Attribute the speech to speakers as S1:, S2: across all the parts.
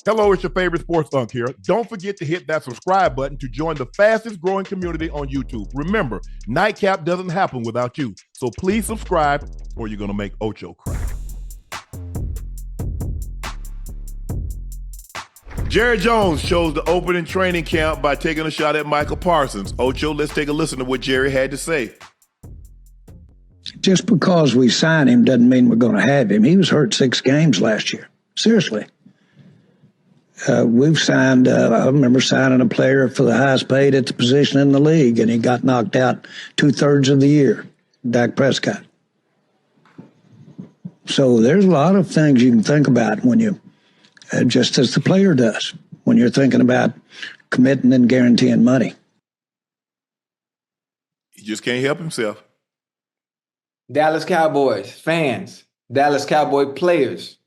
S1: Hello, it's your favorite sports Unc here. Don't forget to hit that subscribe button to join the fastest growing community on YouTube. Remember, Nightcap doesn't happen without you. So please subscribe or you're going to make Ocho cry. Jerry Jones chose the opening training camp by taking a shot at Micah Parsons. Ocho, let's take a listen to what Jerry had to say.
S2: Just because we signed him doesn't mean we're going to have him. He was hurt 6 games last year. Seriously. We've signed, I remember signing a player for the highest paid at the position in the league, and he got knocked out 2/3 of the year, Dak Prescott. So there's a lot of things you can think about when you, just as the player does, when you're thinking about committing and guaranteeing money.
S1: He just can't help himself.
S3: Dallas Cowboys fans, Dallas Cowboy players.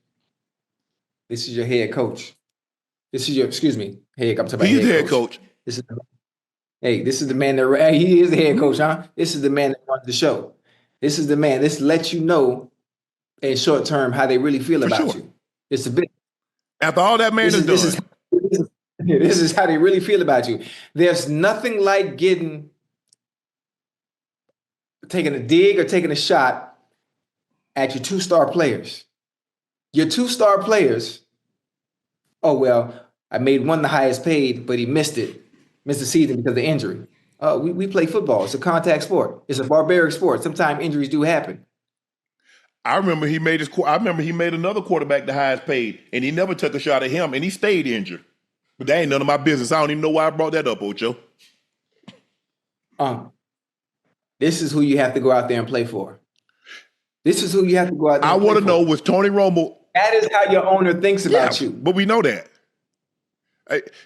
S3: This is your head coach. This is your, head. I'm talking about
S1: He's the head coach.
S3: This is the man that, he is the head coach, huh? This is the man that runs the show. This is the man. This lets you know in short term how they really feel about you. It's a bit.
S1: After all that man is done.
S3: This is how they really feel about you. There's nothing like taking a dig or taking a shot at your 2-star players. Your 2-star players, oh, well, I made one the highest paid, but he missed the season because of injury. We play football. It's a contact sport. It's a barbaric sport. Sometimes injuries do happen.
S1: I remember he made another quarterback the highest paid, and he never took a shot at him, and he stayed injured. But that ain't none of my business. I don't even know why I brought that up, Ocho.
S3: This is who you have to go out there and play for. This is who you have to go out there and play for.
S1: I want to know, was Tony Romo...
S3: That is how your owner thinks about you.
S1: But we know that.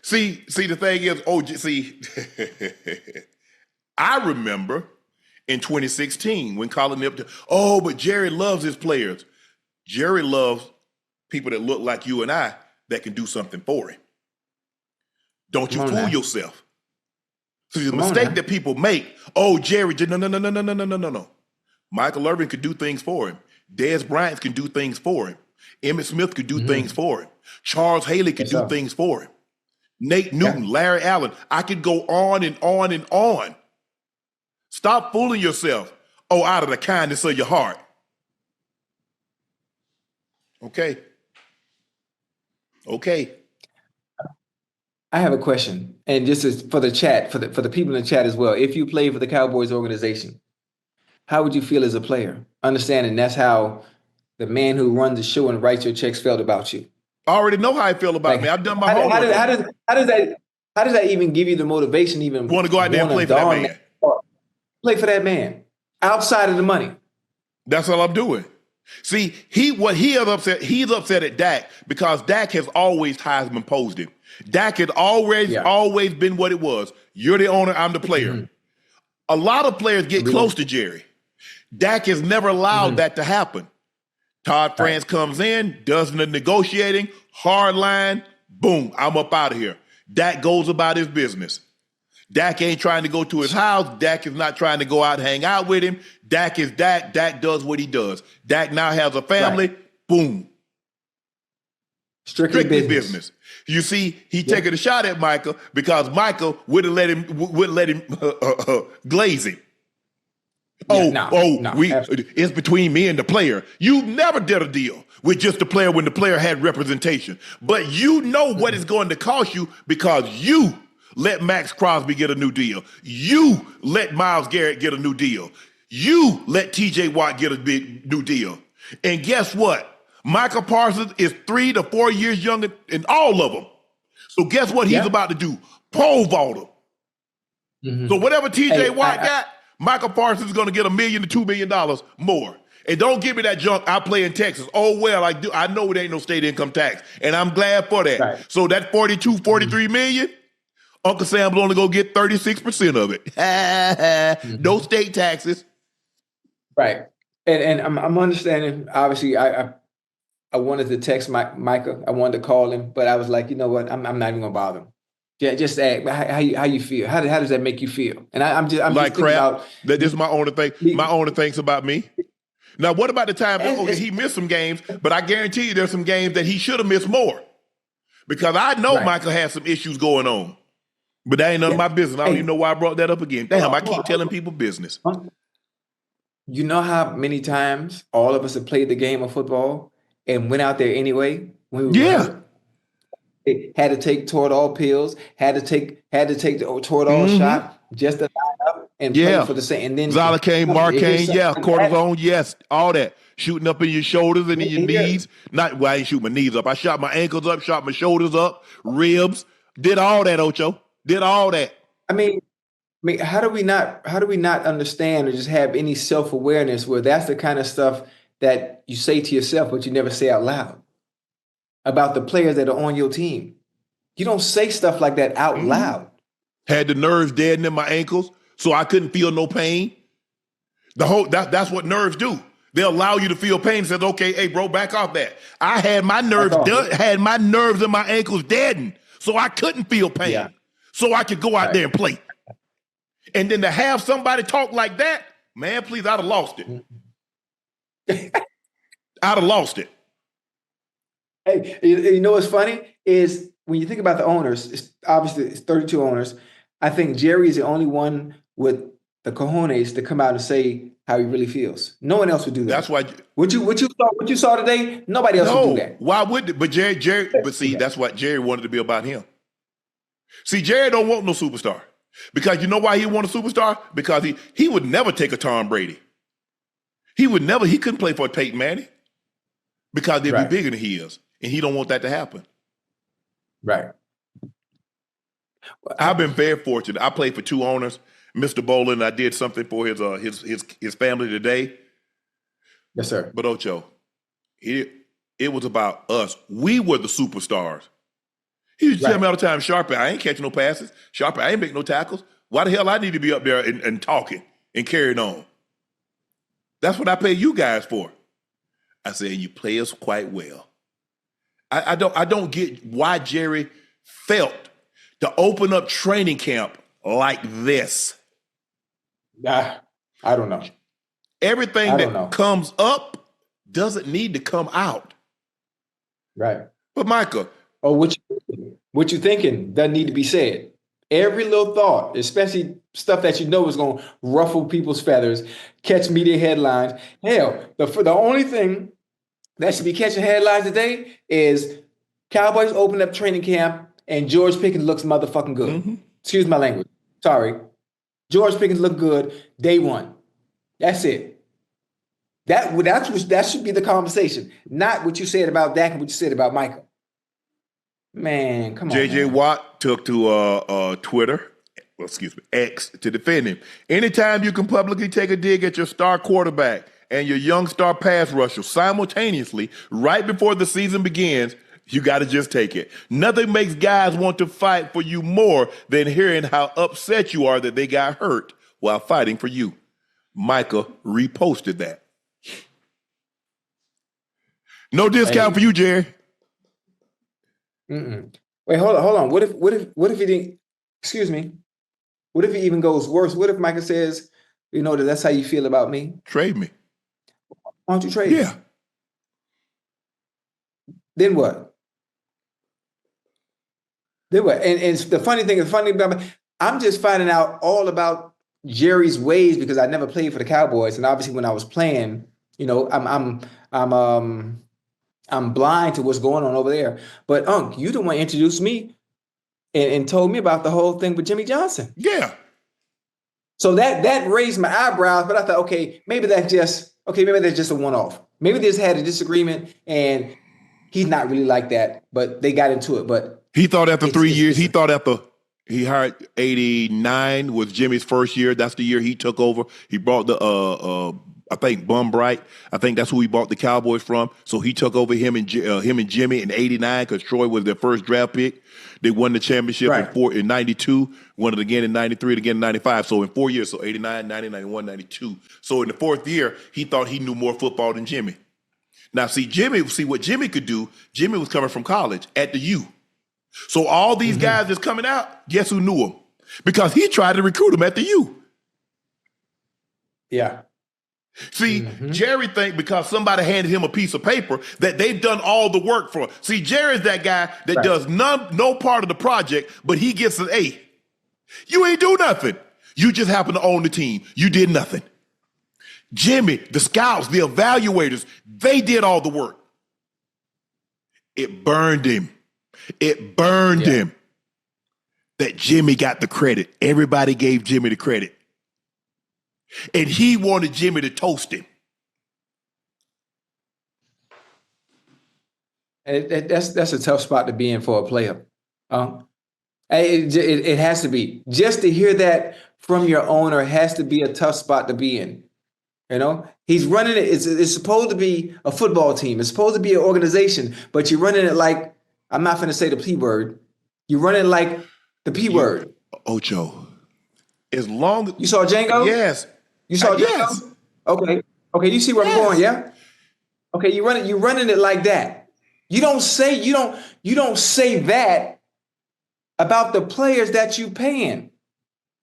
S1: See, the thing is, I remember in 2016 when Colin Nipton, but Jerry loves his players. Jerry loves people that look like you and I that can do something for him. Don't you fool yourself. So the mistake that people make, Jerry, no. Michael Irvin could do things for him. Dez Bryant can do things for him. Emmett Smith could do things for him. Charles Haley could do things for him. Nate Newton, Larry Allen. I could go on and on and on. Stop fooling yourself. Out of the kindness of your heart. Okay.
S3: I have a question, and this is for the chat, for the people in the chat as well. If you play for the Cowboys organization, how would you feel as a player? Understanding that's how the man who runs the show and writes your checks felt about you.
S1: I already know how I feel about me. I've done my homework.
S3: How does that even give you the motivation? Even
S1: want to go out there and play for that man?
S3: Play for that man outside of the money.
S1: That's all I'm doing. See, he's upset at Dak because Dak has always Heisman posed him. Dak had always been what it was. You're the owner, I'm the player. Mm-hmm. A lot of players get close to Jerry. Dak has never allowed that to happen. Todd France comes in, does the negotiating, hard line, boom, I'm up out of here. Dak goes about his business. Dak ain't trying to go to his house. Dak is not trying to go out and hang out with him. Dak is Dak. Dak does what he does. Dak now has a family, boom. Strictly business. You see, he taking a shot at Micah because Micah wouldn't let him glaze him. It's between me and the player. You never did a deal with just the player when the player had representation. But you know what it's going to cost you because you let Max Crosby get a new deal. You let Myles Garrett get a new deal. You let TJ Watt get a big new deal. And guess what? Micah Parsons is 3 to 4 years younger than all of them. So guess what he's about to do? Pole vault him. Mm-hmm. So whatever TJ Watt got, Micah Parsons is going to get $1 million to $2 million more. And don't give me that junk. I play in Texas. I know it ain't no state income tax. And I'm glad for that. Right. So that 43 million, Uncle Sam will only go get 36% of it. No state taxes.
S3: Right. And I'm understanding, obviously, I wanted to text Micah. I wanted to call him, but I was like, you know what? I'm not even going to bother him. Yeah, just ask how you feel. How does that make you feel? And I'm just like
S1: crap. About, this is my owner thing. My owner thinks about me. Now, what about the time he missed some games? But I guarantee you, there's some games that he should have missed more. Because I know
S3: Right.
S1: Michael has some issues going on. But that ain't none of my business. I don't even know why I brought that up again. Damn, I keep telling people business.
S3: You know how many times all of us have played the game of football and went out there anyway when we were hurt? It had to take Toradol pills, had to take the Toradol shot just to line up and play for the same. And then
S1: Zolocane, Marcaine, cortisone, yes, all that. Shooting up in your shoulders and in your knees. Not, well, I ain't shoot my knees up. I shot my ankles up, shot my shoulders up, ribs. Did all that, Ocho. Did all that.
S3: I mean, how do we not understand or just have any self-awareness where that's the kind of stuff that you say to yourself, but you never say out loud about the players that are on your team? You don't say stuff like that out loud.
S1: Had the nerves deadened in my ankles, so I couldn't feel no pain. That's what nerves do. They allow you to feel pain. Says, okay, hey, bro, back off that. I had my nerves in my ankles deadened, so I couldn't feel pain.
S3: Yeah.
S1: So I could go out there and play. And then to have somebody talk like that, man, please, I'd have lost it. I'd have lost it.
S3: Hey, you know what's funny is when you think about the owners, it's 32 owners. I think Jerry is the only one with the cojones to come out and say how he really feels. No one else would do that.
S1: That's why.
S3: What you saw today, nobody else would do that.
S1: Why would they? But Jerry, but see, that's what Jerry wanted to be about him. See, Jerry don't want no superstar. Because you know why he want a superstar? Because he would never take a Tom Brady. He couldn't play for Peyton Manning. Because they'd be bigger than he is. And he don't want that to happen.
S3: Right.
S1: I've been very fortunate. I played for two owners. Mr. Bolin, I did something for his family today.
S3: Yes, sir.
S1: But Ocho, it was about us. We were the superstars. He used to tell me all the time, Sharpe, I ain't catching no passes. Sharpe, I ain't making no tackles. Why the hell I need to be up there and talking and carrying on? That's what I pay you guys for. I said, you play us quite well. I don't get why Jerry felt to open up training camp like this.
S3: I don't know.
S1: Everything that comes up doesn't need to come out.
S3: Right.
S1: But Micah.
S3: Oh, what you thinking doesn't need to be said. Every little thought, especially stuff that you know is going to ruffle people's feathers, catch media headlines. Hell, the only thing that should be catching headlines today is Cowboys open up training camp and George Pickens looks motherfucking good. Excuse my language. Sorry. George Pickens looked good day one. That's it. That should be the conversation, not what you said about Dak and what you said about Micah. Man, come on.
S1: J.J. Watt took to X, to defend him. Anytime you can publicly take a dig at your star quarterback and your young star pass rusher simultaneously right before the season begins, you got to just take it. Nothing makes guys want to fight for you more than hearing how upset you are that they got hurt while fighting for you. Micah reposted that. No discount for you, Jerry.
S3: Wait, hold on. What if he didn't? Excuse me. What if he even goes worse? What if Micah says, that's how you feel about me?
S1: Trade me.
S3: Why don't you trade me?
S1: Yeah.
S3: Then what? And the funny thing about I'm just finding out all about Jerry's ways because I never played for the Cowboys, and obviously when I was playing, I'm blind to what's going on over there. But Unc, you the one introduced me and told me about the whole thing with Jimmy Johnson.
S1: Yeah.
S3: So that raised my eyebrows, but I thought, maybe that's just a one-off. Maybe they just had a disagreement and he's not really like that, but they got into it. But
S1: he thought after 3 years, he hired 89 was Jimmy's first year. That's the year he took over. He brought I think Bum Bright. I think that's who he bought the Cowboys from. So he took over him and Jimmy in 89 because Troy was their first draft pick. They won the championship in 92, won it again in 93, and again in 95. So in 4 years, so 89, 90, 91, 92. So in the fourth year, he thought he knew more football than Jimmy. Now, see what Jimmy could do. Jimmy was coming from college at the U. So all these guys that's coming out, guess who knew him? Because he tried to recruit him at the U.
S3: Yeah.
S1: See, Jerry think because somebody handed him a piece of paper that they've done all the work for him. See, Jerry's that guy that does no part of the project, but he gets an A. You ain't do nothing. You just happen to own the team. You did nothing. Jimmy, the scouts, the evaluators, they did all the work. It burned him. It burned him that Jimmy got the credit. Everybody gave Jimmy the credit. And he wanted Jimmy to toast him.
S3: And that's a tough spot to be in for a player. It has to be. Just to hear that from your owner has to be a tough spot to be in. You know, he's running it. It's supposed to be a football team. It's supposed to be an organization, but you're running it like, I'm not going to say the P word. You're running like the P word.
S1: Ocho, as long as
S3: you saw Django?
S1: Yes.
S3: You saw Django?
S1: Yes.
S3: Okay. You see where I'm going, yeah? Okay, you're running it like that. You don't say that about the players that you paying.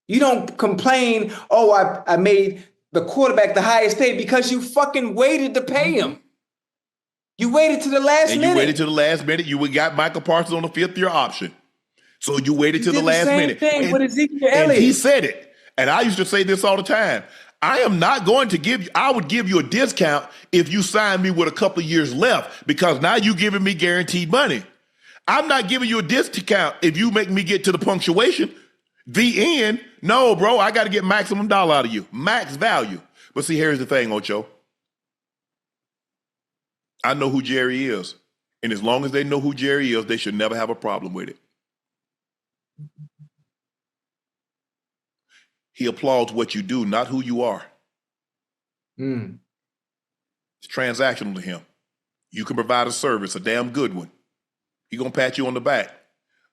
S3: You don't complain, I made the quarterback the highest paid because you fucking waited to pay him. You waited to the last minute.
S1: You waited to the last minute. You got Michael Parsons on the 5th-year option. So you waited to the last minute.
S3: Thing with Ezekiel Elliott.
S1: And he said it. And I used to say this all the time. I am not going to give you, I would give you a discount if you sign me with a couple of years left because now you're giving me guaranteed money. I'm not giving you a discount if you make me get to the punctuation. The end. No, bro, I got to get maximum dollar out of you. Max value. But see, here's the thing, Ocho. I know who Jerry is. And as long as they know who Jerry is, they should never have a problem with it. He applauds what you do, not who you are. It's transactional to him. You can provide a service, a damn good one. He's going to pat you on the back.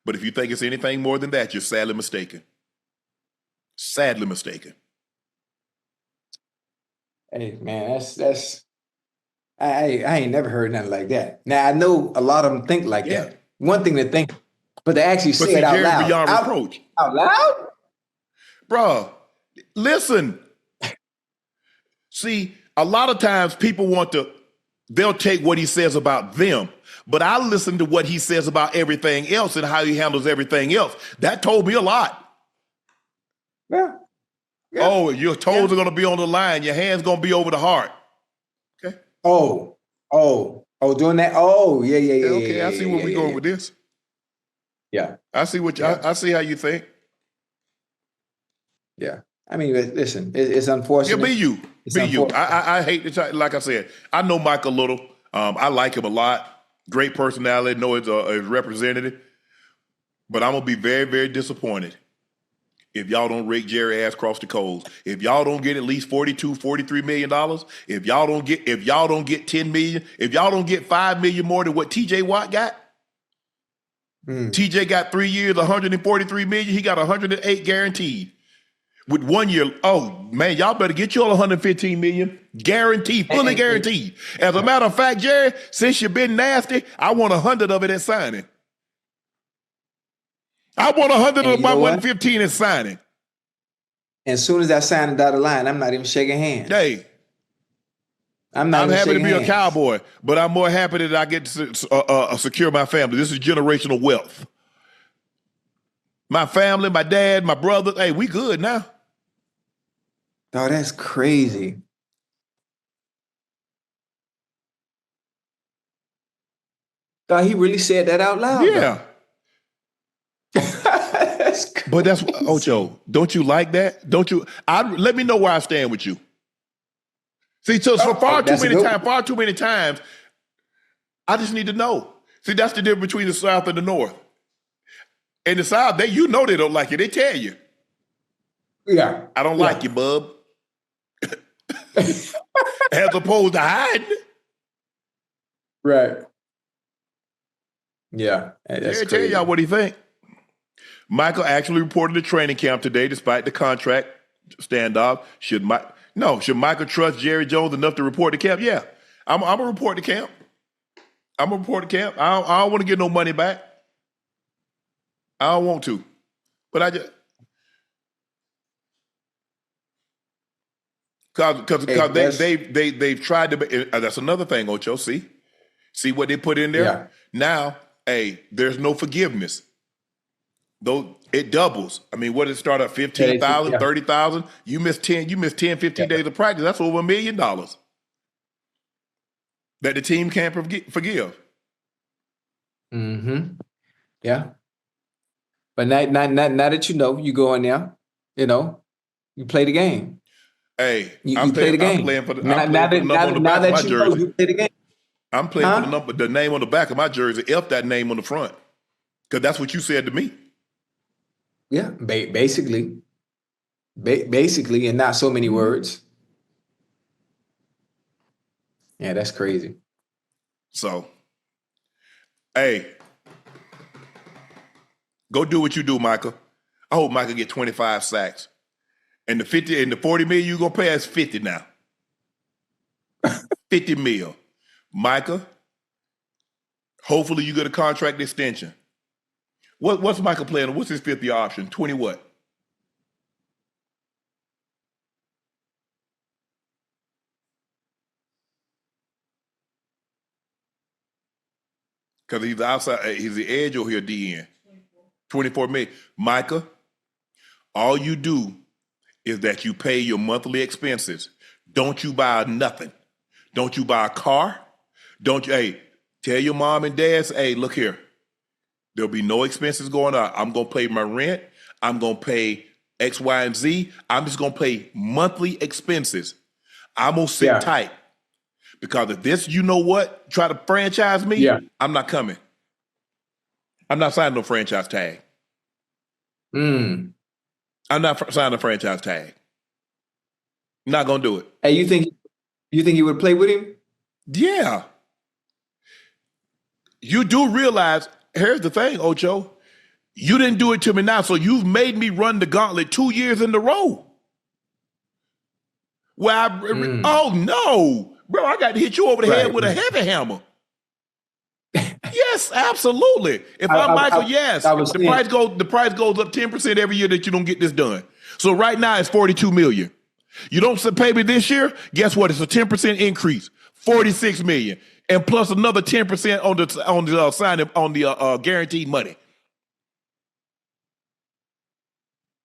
S1: But if you think it's anything more than that, you're sadly mistaken. Sadly mistaken.
S3: Hey, man, that's I ain't never heard nothing like that. Now, I know a lot of them think like that. One thing to think, but to actually say it out loud.
S1: Beyond reproach.
S3: Out loud?
S1: Bruh, listen. See, a lot of times people they'll take what he says about them, but I listen to what he says about everything else and how he handles everything else. That told me a lot.
S3: Yeah.
S1: Oh, your toes are going to be on the line. Your hand's going to be over the heart. Okay.
S3: Oh, doing that. Oh, yeah.
S1: Okay, I see where we're going with this.
S3: Yeah.
S1: I see I see how you think.
S3: Yeah. I mean, listen, it's unfortunate.
S1: Yeah, be you. I hate to try, like I said, I know Mike a little. I like him a lot. Great personality. Know his representative. But I'm going to be very, very disappointed if y'all don't rake Jerry ass across the coals. If y'all don't get at least $42, $43 million, if y'all don't get $10 million, if y'all don't get $5 million more than what TJ Watt got, TJ got 3 years, $143 million. He got 108 guaranteed. With 1 year, oh man, y'all better get you all $115 million. Guaranteed, fully guaranteed. As a matter of fact, Jerry, since you've been nasty, I want 100 of it at signing. I want 100 of my 115 at signing.
S3: And as soon as I sign the dotted line, I'm not even shaking hands.
S1: Hey, I'm happy to be a Cowboy, but I'm more happy that I get to secure my family. This is generational wealth. My family, my dad, my brother, hey, we good now.
S3: Oh, that's crazy. Oh, he really said that out loud.
S1: Yeah. But that's Ocho. Don't you like that? Don't you? Let me know where I stand with you. See, so far too many times, I just need to know. See, that's the difference between the South and the North. In the South, they don't like you. They tell you.
S3: Yeah.
S1: I don't like you, bub. As opposed to hiding.
S3: Right. Yeah.
S1: That's tell y'all what he think. Michael actually reported to training camp today despite the contract standoff. Should Michael trust Jerry Jones enough to report to camp? Yeah. I'm going to report to camp. I don't want to get no money back. I don't want to. But Because they've tried to. That's another thing, Ocho. See what they put in there.
S3: Yeah.
S1: Now, there's no forgiveness. Though it doubles. I mean, what did it start at 15,000,
S3: Yeah.
S1: 30,000? You miss 10, 15 days of practice. That's over $1 million that the team can't forgive.
S3: Mm-hmm. Yeah. But now that you go in there, you play the game.
S1: Hey,
S3: You play the game.
S1: I'm playing for the
S3: now
S1: number on the back of my jersey.
S3: You play the game.
S1: I'm playing for the number, the name on the back of my jersey. F that name on the front, because that's what you said to me.
S3: Yeah, basically, in not so many words. Yeah, that's crazy.
S1: So, hey, go do what you do, Micah. I hope Micah get 25 sacks. And the 50 and the 40 million you're gonna pay is 50 now. 50 mil. Micah, hopefully you get a contract extension. What's Micah playing? What's his fifth year option? 20 what? Because he's outside, he's the edge or he's a DN. 24 million. Micah, all you do is that you pay your monthly expenses. Don't you buy nothing. Don't you buy a car. Don't you, tell your mom and dad, look here. There'll be no expenses going on. I'm going to pay my rent. I'm going to pay X, Y, and Z. I'm just going to pay monthly expenses. I'm going to sit tight. Because if this, try to franchise me, I'm not coming. I'm not signing no franchise tag. I'm not signing a franchise tag. Not going to do it.
S3: Hey, you think you would play with him?
S1: Yeah. You do realize, here's the thing, Ocho. You didn't do it to me now, so you've made me run the gauntlet 2 years in a row. Oh, no. Bro, I got to hit you over the head with a heavy hammer. Yes, absolutely. If I'm Michael, yes. The price goes up 10% every year that you don't get this done. So right now it's $42 million. You don't pay me this year, guess what? It's a 10% increase, $46 million. And plus another 10% on the signing on the guaranteed money.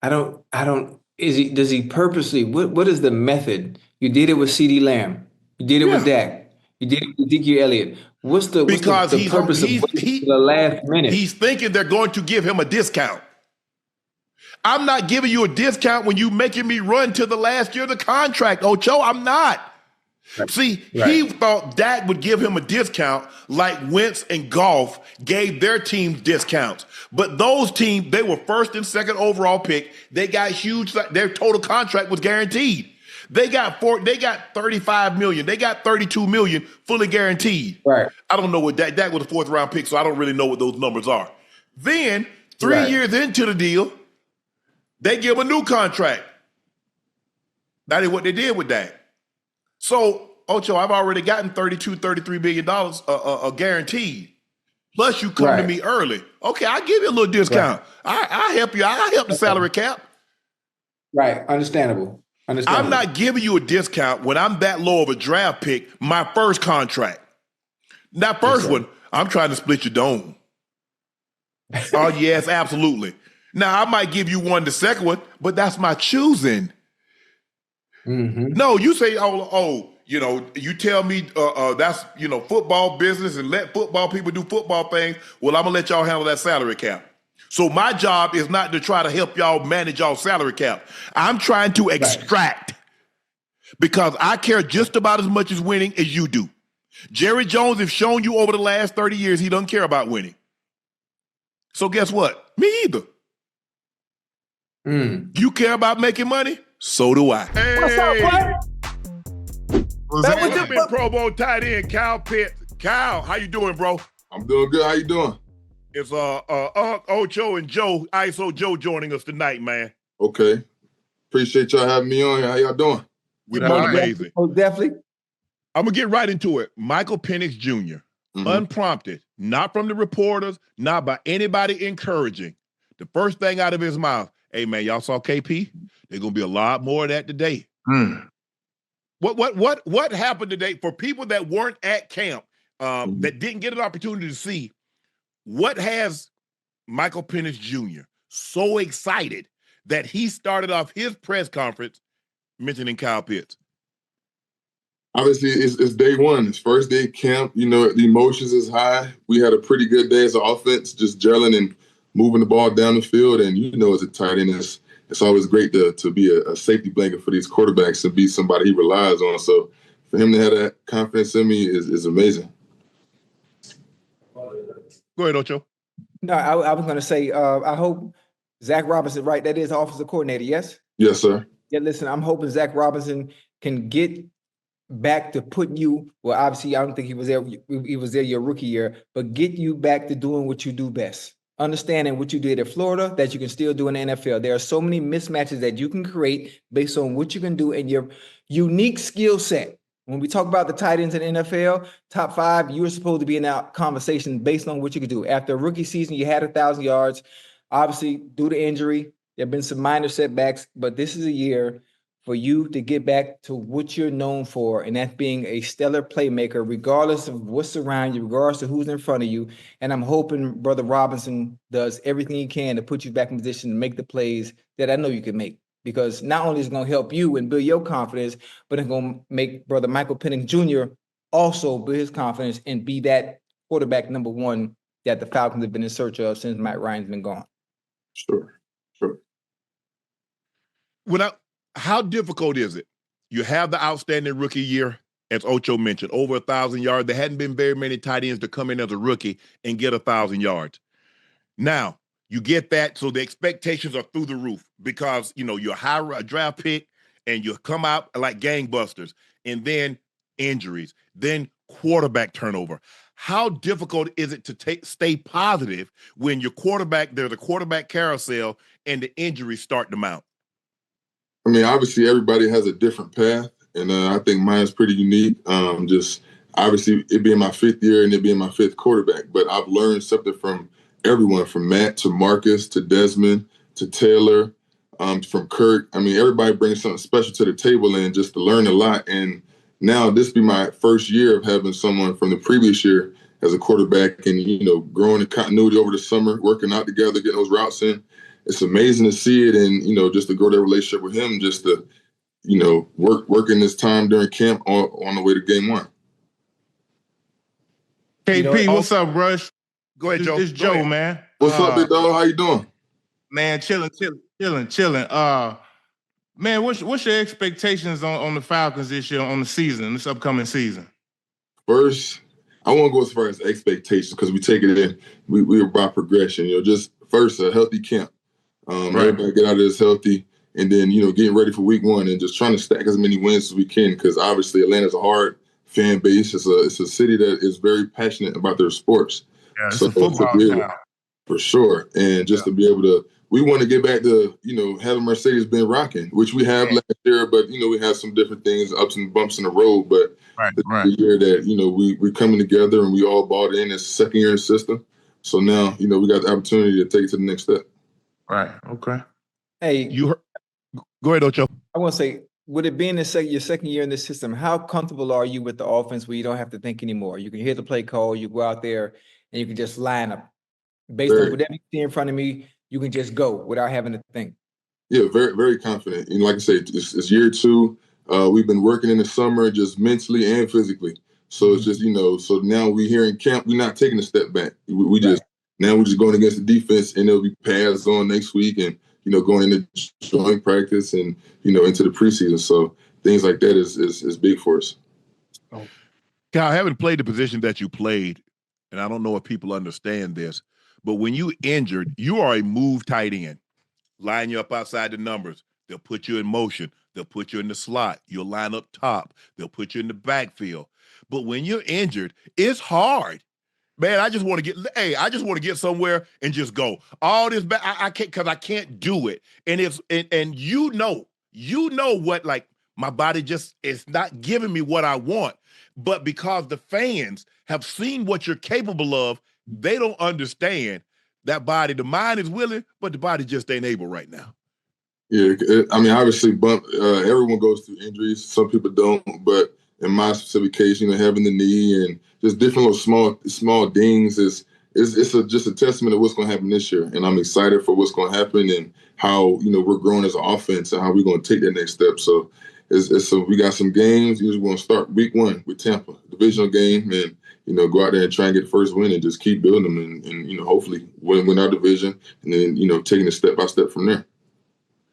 S3: Does he purposely, what is the method? You did it with CeeDee Lamb. You did it with Dak. You did it with Ezekiel Elliott. What's the purpose of waiting to the last minute?
S1: He's thinking they're going to give him a discount. I'm not giving you a discount when you making me run to the last year of the contract, Ocho. I'm not. Right. See, he thought Dak would give him a discount like Wentz and Goff gave their teams discounts. But those teams, they were first and second overall pick. They got huge. Their total contract was guaranteed. They got 35 million. They got 32 million fully guaranteed.
S3: Right.
S1: I don't know what Dak was a fourth round pick, so I don't really know what those numbers are. Then 3 years into the deal, they give him a new contract. That is what they did with Dak. So, Ocho, I've already gotten $33 million guaranteed. Plus, you come to me early. Okay, I'll give you a little discount. Right. I'll help you. I'll help the salary cap.
S3: Right. Understandable.
S1: I'm not giving you a discount when I'm that low of a draft pick, my first contract. That first one, I'm trying to split your dome. Oh, yes, absolutely. Now, I might give you one the second one, but that's my choosing. Mm-hmm. No, you say, you tell me that's, football business and let football people do football things. Well, I'm going to let y'all handle that salary cap. So my job is not to try to help y'all manage y'all salary cap. I'm trying to extract because I care just about as much as winning as you do. Jerry Jones has shown you over the last 30 years he doesn't care about winning. So guess what? Me either. You care about making money? So do I. Hey.
S3: What's up,
S1: What's up, been Pro Bowl tight end, Cal Pitt. Cal, how you doing, bro?
S4: I'm doing good. How you doing?
S1: It's Unc, Ocho, and Joe, ISO Joe joining us tonight, man.
S4: Okay. Appreciate y'all having me on here. How y'all doing?
S1: We're doing amazing.
S3: Oh, definitely.
S1: I'm going to get right into it. Michael Penix Jr., unprompted, not from the reporters, not by anybody encouraging. The first thing out of his mouth, hey, man, y'all saw KP? There's going to be a lot more of that today. What happened today for people that weren't at camp, that didn't get an opportunity to see? What has Michael Penix Jr. so excited that he started off his press conference mentioning Kyle Pitts?
S4: Obviously, it's day one. It's first day of camp. You know, the emotions is high. We had a pretty good day as an offense, just gelling and moving the ball down the field. And, you know, as a tight end, it's always great to be a safety blanket for these quarterbacks and be somebody he relies on. So for him to have that confidence in me is amazing.
S1: Go ahead, Ocho.
S3: No, I was going to say, I hope Zach Robinson, right? That is offensive coordinator, yes?
S4: Yes, sir.
S3: Yeah, listen, I'm hoping Zach Robinson can get back to putting you, well, obviously, I don't think he was there your rookie year, but get you back to doing what you do best. Understanding what you did at Florida that you can still do in the NFL. There are so many mismatches that you can create based on what you can do in your unique skill set. When we talk about the tight ends in the NFL, top 5, you were supposed to be in that conversation based on what you could do. After a rookie season, you had 1,000 yards. Obviously, due to injury, there have been some minor setbacks, but this is a year for you to get back to what you're known for, and that's being a stellar playmaker, regardless of what's around you, regardless of who's in front of you. And I'm hoping Brother Robinson does everything he can to put you back in position to make the plays that I know you can make. Because not only is it going to help you and build your confidence, but it's going to make Brother Michael Penix Jr. also build his confidence and be that quarterback number 1 that the Falcons have been in search of since Matt Ryan's been gone.
S4: Sure.
S1: How difficult is it? You have the outstanding rookie year, as Ocho mentioned, over 1,000 yards. There hadn't been very many tight ends to come in as a rookie and get 1,000 yards. Now, you get that, so the expectations are through the roof because, you know, you're a high draft pick and you come out like gangbusters, and then injuries, then quarterback turnover. How difficult is it to stay positive when your quarterback, there's a quarterback carousel and the injuries start to mount?
S4: I mean, obviously, everybody has a different path, and I think mine is pretty unique. Just obviously, it being my 5th year and it being my 5th quarterback, but I've learned something from everyone, from Matt to Marcus to Desmond to Taylor, from Kirk. I mean, everybody brings something special to the table, and just to learn a lot. And now this be my first year of having someone from the previous year as a quarterback, and you know, growing in continuity over the summer, working out together, getting those routes in. It's amazing to see it, and you know, just to grow that relationship with him, just to, you know, working this time during camp on the way to game 1.
S5: KP, what's up, Rush?
S1: Go ahead, Joe.
S5: It's Joe, man.
S4: What's up, big dog? How you doing?
S5: Man, chilling. Man, what's your expectations on the Falcons this year, on the season, this upcoming season?
S4: First, I won't go as far as expectations because we take it in. We are by progression. You know, just first a healthy camp.
S5: Right.
S4: Everybody get out of this healthy, and then, you know, getting ready for week 1 and just trying to stack as many wins as we can, because obviously Atlanta's a hard fan base. It's a city that is very passionate about their sports.
S5: Yeah, it's a football town.
S4: For sure. And just to be able to, we want to get back to, you know, having Mercedes been rocking, which we have last year, but, you know, we have some different things, ups and bumps in the road. But the year that, you know, we're coming together and we all bought in as second year in the system. So now, you know, we got the opportunity to take it to the next step.
S5: Right. Okay.
S3: Hey,
S1: Go ahead, Ocho.
S3: I want to say, with it being your second year in this system, how comfortable are you with the offense where you don't have to think anymore? You can hear the play call, you go out there, and you can just line up. Based on whatever you see in front of me, you can just go without having to think.
S4: Yeah, very, very confident. And like I say, it's year 2. We've been working in the summer just mentally and physically. So it's just, you know, so now we're here in camp, we're not taking a step back. We're just going against the defense, and it'll be pads on next week and, you know, going into joint practice and, you know, into the preseason. So things like that is big for us.
S1: Kyle, having played the position that you played, and I don't know if people understand this, but when you injured, you are a move tight end. Line you up outside the numbers. They'll put you in motion. They'll put you in the slot. You'll line up top. They'll put you in the backfield. But when you're injured, it's hard. Man, I just want to get somewhere and just go. All this back, I can't, because I can't do it. And you know what, like, my body just is not giving me what I want. But because the fans have seen what you're capable of, they don't understand that body. The mind is willing, but the body just ain't able right now.
S4: Yeah, I mean, obviously, everyone goes through injuries. Some people don't, but in my specific case, having the knee and just different little small dings is just a testament of what's going to happen this year. And I'm excited for what's going to happen and how we're growing as an offense and how we're going to take that next step. So we got some games. We're going to start week 1 with Tampa, divisional game, and go out there and try and get the first win and just keep building them and hopefully win our division and then taking it step by step from there.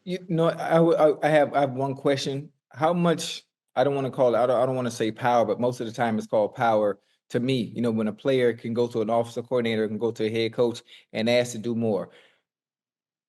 S3: I have one question. How much, I don't want to call it, I don't want to say power, but most of the time it's called power to me. When a player can go to an offensive coordinator, can go to a head coach and ask to do more.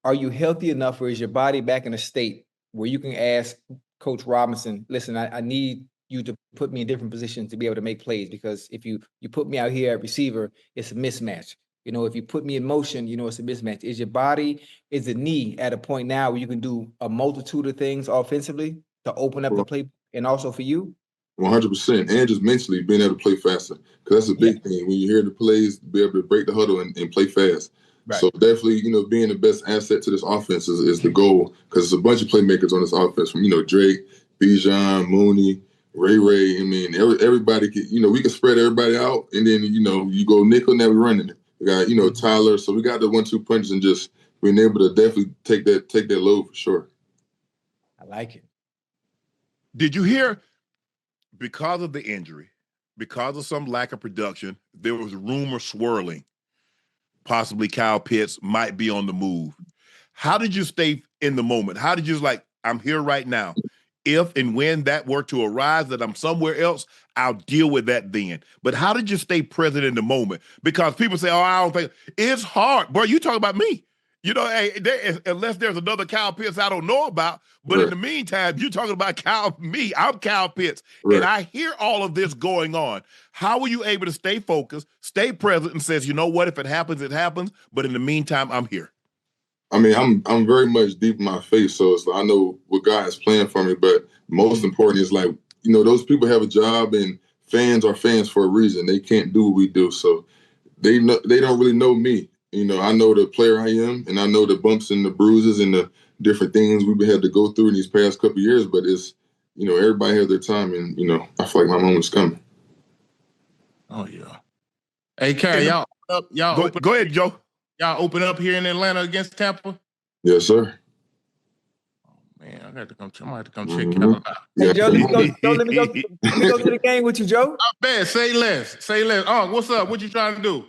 S3: Are you healthy enough, or is your body back in a state where you can ask Coach Robinson, listen, I need you to put me in different positions to be able to make plays, because if you put me out here at receiver, it's a mismatch. If you put me in motion, it's a mismatch. Is your body, is the knee at a point now where you can do a multitude of things offensively to open up the play and also for you?
S4: 100%. And just mentally being able to play faster, because that's a big thing. When you hear the plays, be able to break the huddle and play fast. Right. So definitely, being the best asset to this offense is the goal, because there's a bunch of playmakers on this offense from, Drake, Bijan, Mooney, Ray. I mean, everybody can, we can spread everybody out, and then, you go nickel, now we're running it. We got, Tyler. So we got the 1-2 punches and just being able to definitely take that load for sure.
S3: I like it.
S1: Did you hear, because of the injury, because of some lack of production, there was rumor swirling, possibly Kyle Pitts might be on the move. How did you stay in the moment? How did you I'm here right now. If and when that were to arise, that I'm somewhere else, I'll deal with that then. But how did you stay present in the moment? Because people say, I don't think it's hard. Bro, you talk about me. Unless there's another Kyle Pitts I don't know about. But in the meantime, you're talking about me. I'm Kyle Pitts. Right. And I hear all of this going on. How were you able to stay focused, stay present, and says, you know what, if it happens, it happens. But in the meantime, I'm here.
S4: I mean, I'm very much deep in my faith, so it's I know what God is planning for me. But most important is those people have a job, and fans are fans for a reason. They can't do what we do, so they don't really know me. I know the player I am, and I know the bumps and the bruises and the different things we've had to go through in these past couple of years. But it's everybody has their time, and I feel like my moment's coming.
S5: Oh yeah. Hey, Carrie, y'all
S1: go ahead, Joe.
S5: Y'all open up here in Atlanta against Tampa?
S4: Yes, sir.
S5: Oh man, I might have to come check y'all out.
S3: Hey, Joe, let me go to the game with you, Joe.
S5: I bet. Say less. Oh, what's up? What you trying to do?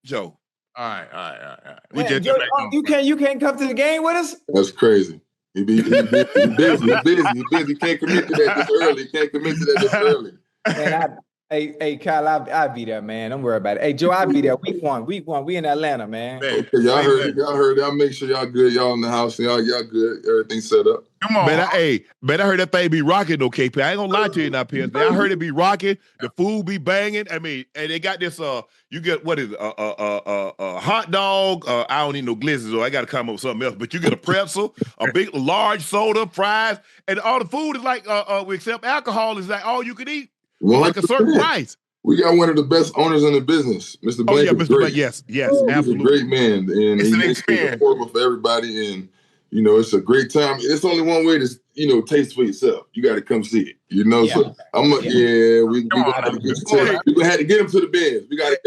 S1: Joe.
S5: All right.
S3: Man, Joe, you can't come to the game with us?
S4: That's crazy. He busy. He can't commit to that this early.
S3: Man, Hey, Kyle, I'll be there, man. Don't worry about it. Hey, Joe, I'll be there. Week one. We in Atlanta, man.
S4: Okay, y'all heard. Y'all make sure y'all good. Y'all in the house and y'all good. Everything set up.
S5: Come on.
S1: Man, I heard that thing be rocking, though, KP. I ain't gonna lie to you now, PS. I heard it be rocking. The food be banging. I mean, and they got this. You get what is it? Hot dog. I don't need no glizzes, or I got to come up with something else. But you get a pretzel, a big, large soda, fries, and all the food is except alcohol is all you can eat. Like a certain price.
S4: We got one of the best owners in the business, Mr. Blank.
S1: Oh yeah, Mr. Blank. Yes, absolutely. He's a
S4: great man, and
S5: it's an experience.
S4: Affordable for everybody, and it's a great time. It's only one way to taste for yourself. You got to come see it. So I'm we gonna have to get him to the beds. We got to.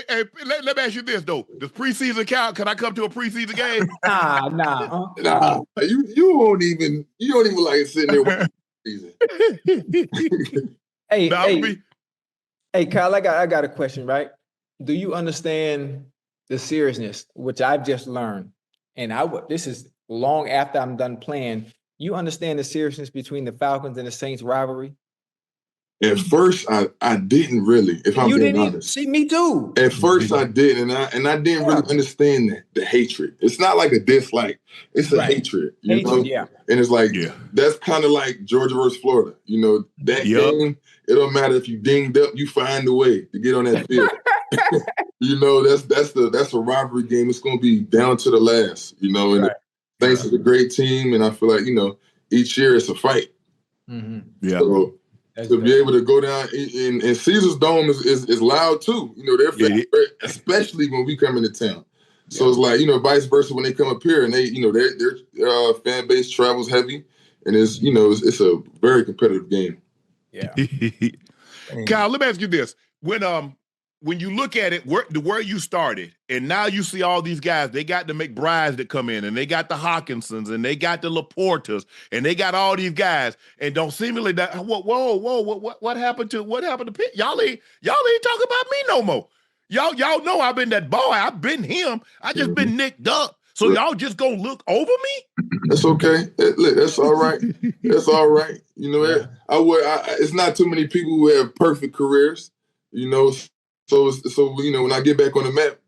S1: Hey, let me ask you this though: does preseason count? Can I come to a preseason game?
S3: Nah.
S4: You don't even like sitting there.
S3: Hey, Kyle, I got a question, right? Do you understand the seriousness, which I've just learned, and this is long after I'm done playing. You understand the seriousness between the Falcons and the Saints rivalry?
S4: At first, I didn't really. If I'm being honest,
S3: see, me too.
S4: At first, I did, and I didn't really understand the hatred. It's not like a dislike; it's a hatred. You know?
S3: Yeah.
S4: And it's that's kind of like Georgia versus Florida. That game. It don't matter if you dinged up; you find a way to get on that field. That's a rivalry game. It's going to be down to the last. And thanks to the great team, and I feel like each year it's a fight.
S3: Mm-hmm.
S4: Yeah. So, to be able to go down in Caesar's Dome is loud too. They're especially when we come into town. So it's like, vice versa when they come up here and they, their fan base travels heavy, and it's a very competitive game.
S3: Yeah.
S1: Kyle, let me ask you this: when you look at it, where you started, and now you see all these guys, they got the McBrides that come in, and they got the Hawkinsons, and they got the Laportas, and they got all these guys, and don't seemingly that what happened to Pitt? Y'all ain't talking about me no more. Y'all know I've been that boy. I've been him. I just been nicked up. So y'all just gonna look over me?
S4: That's okay. Look, that's all right. That's all right. It's not too many people who have perfect careers. So when I get back on the map,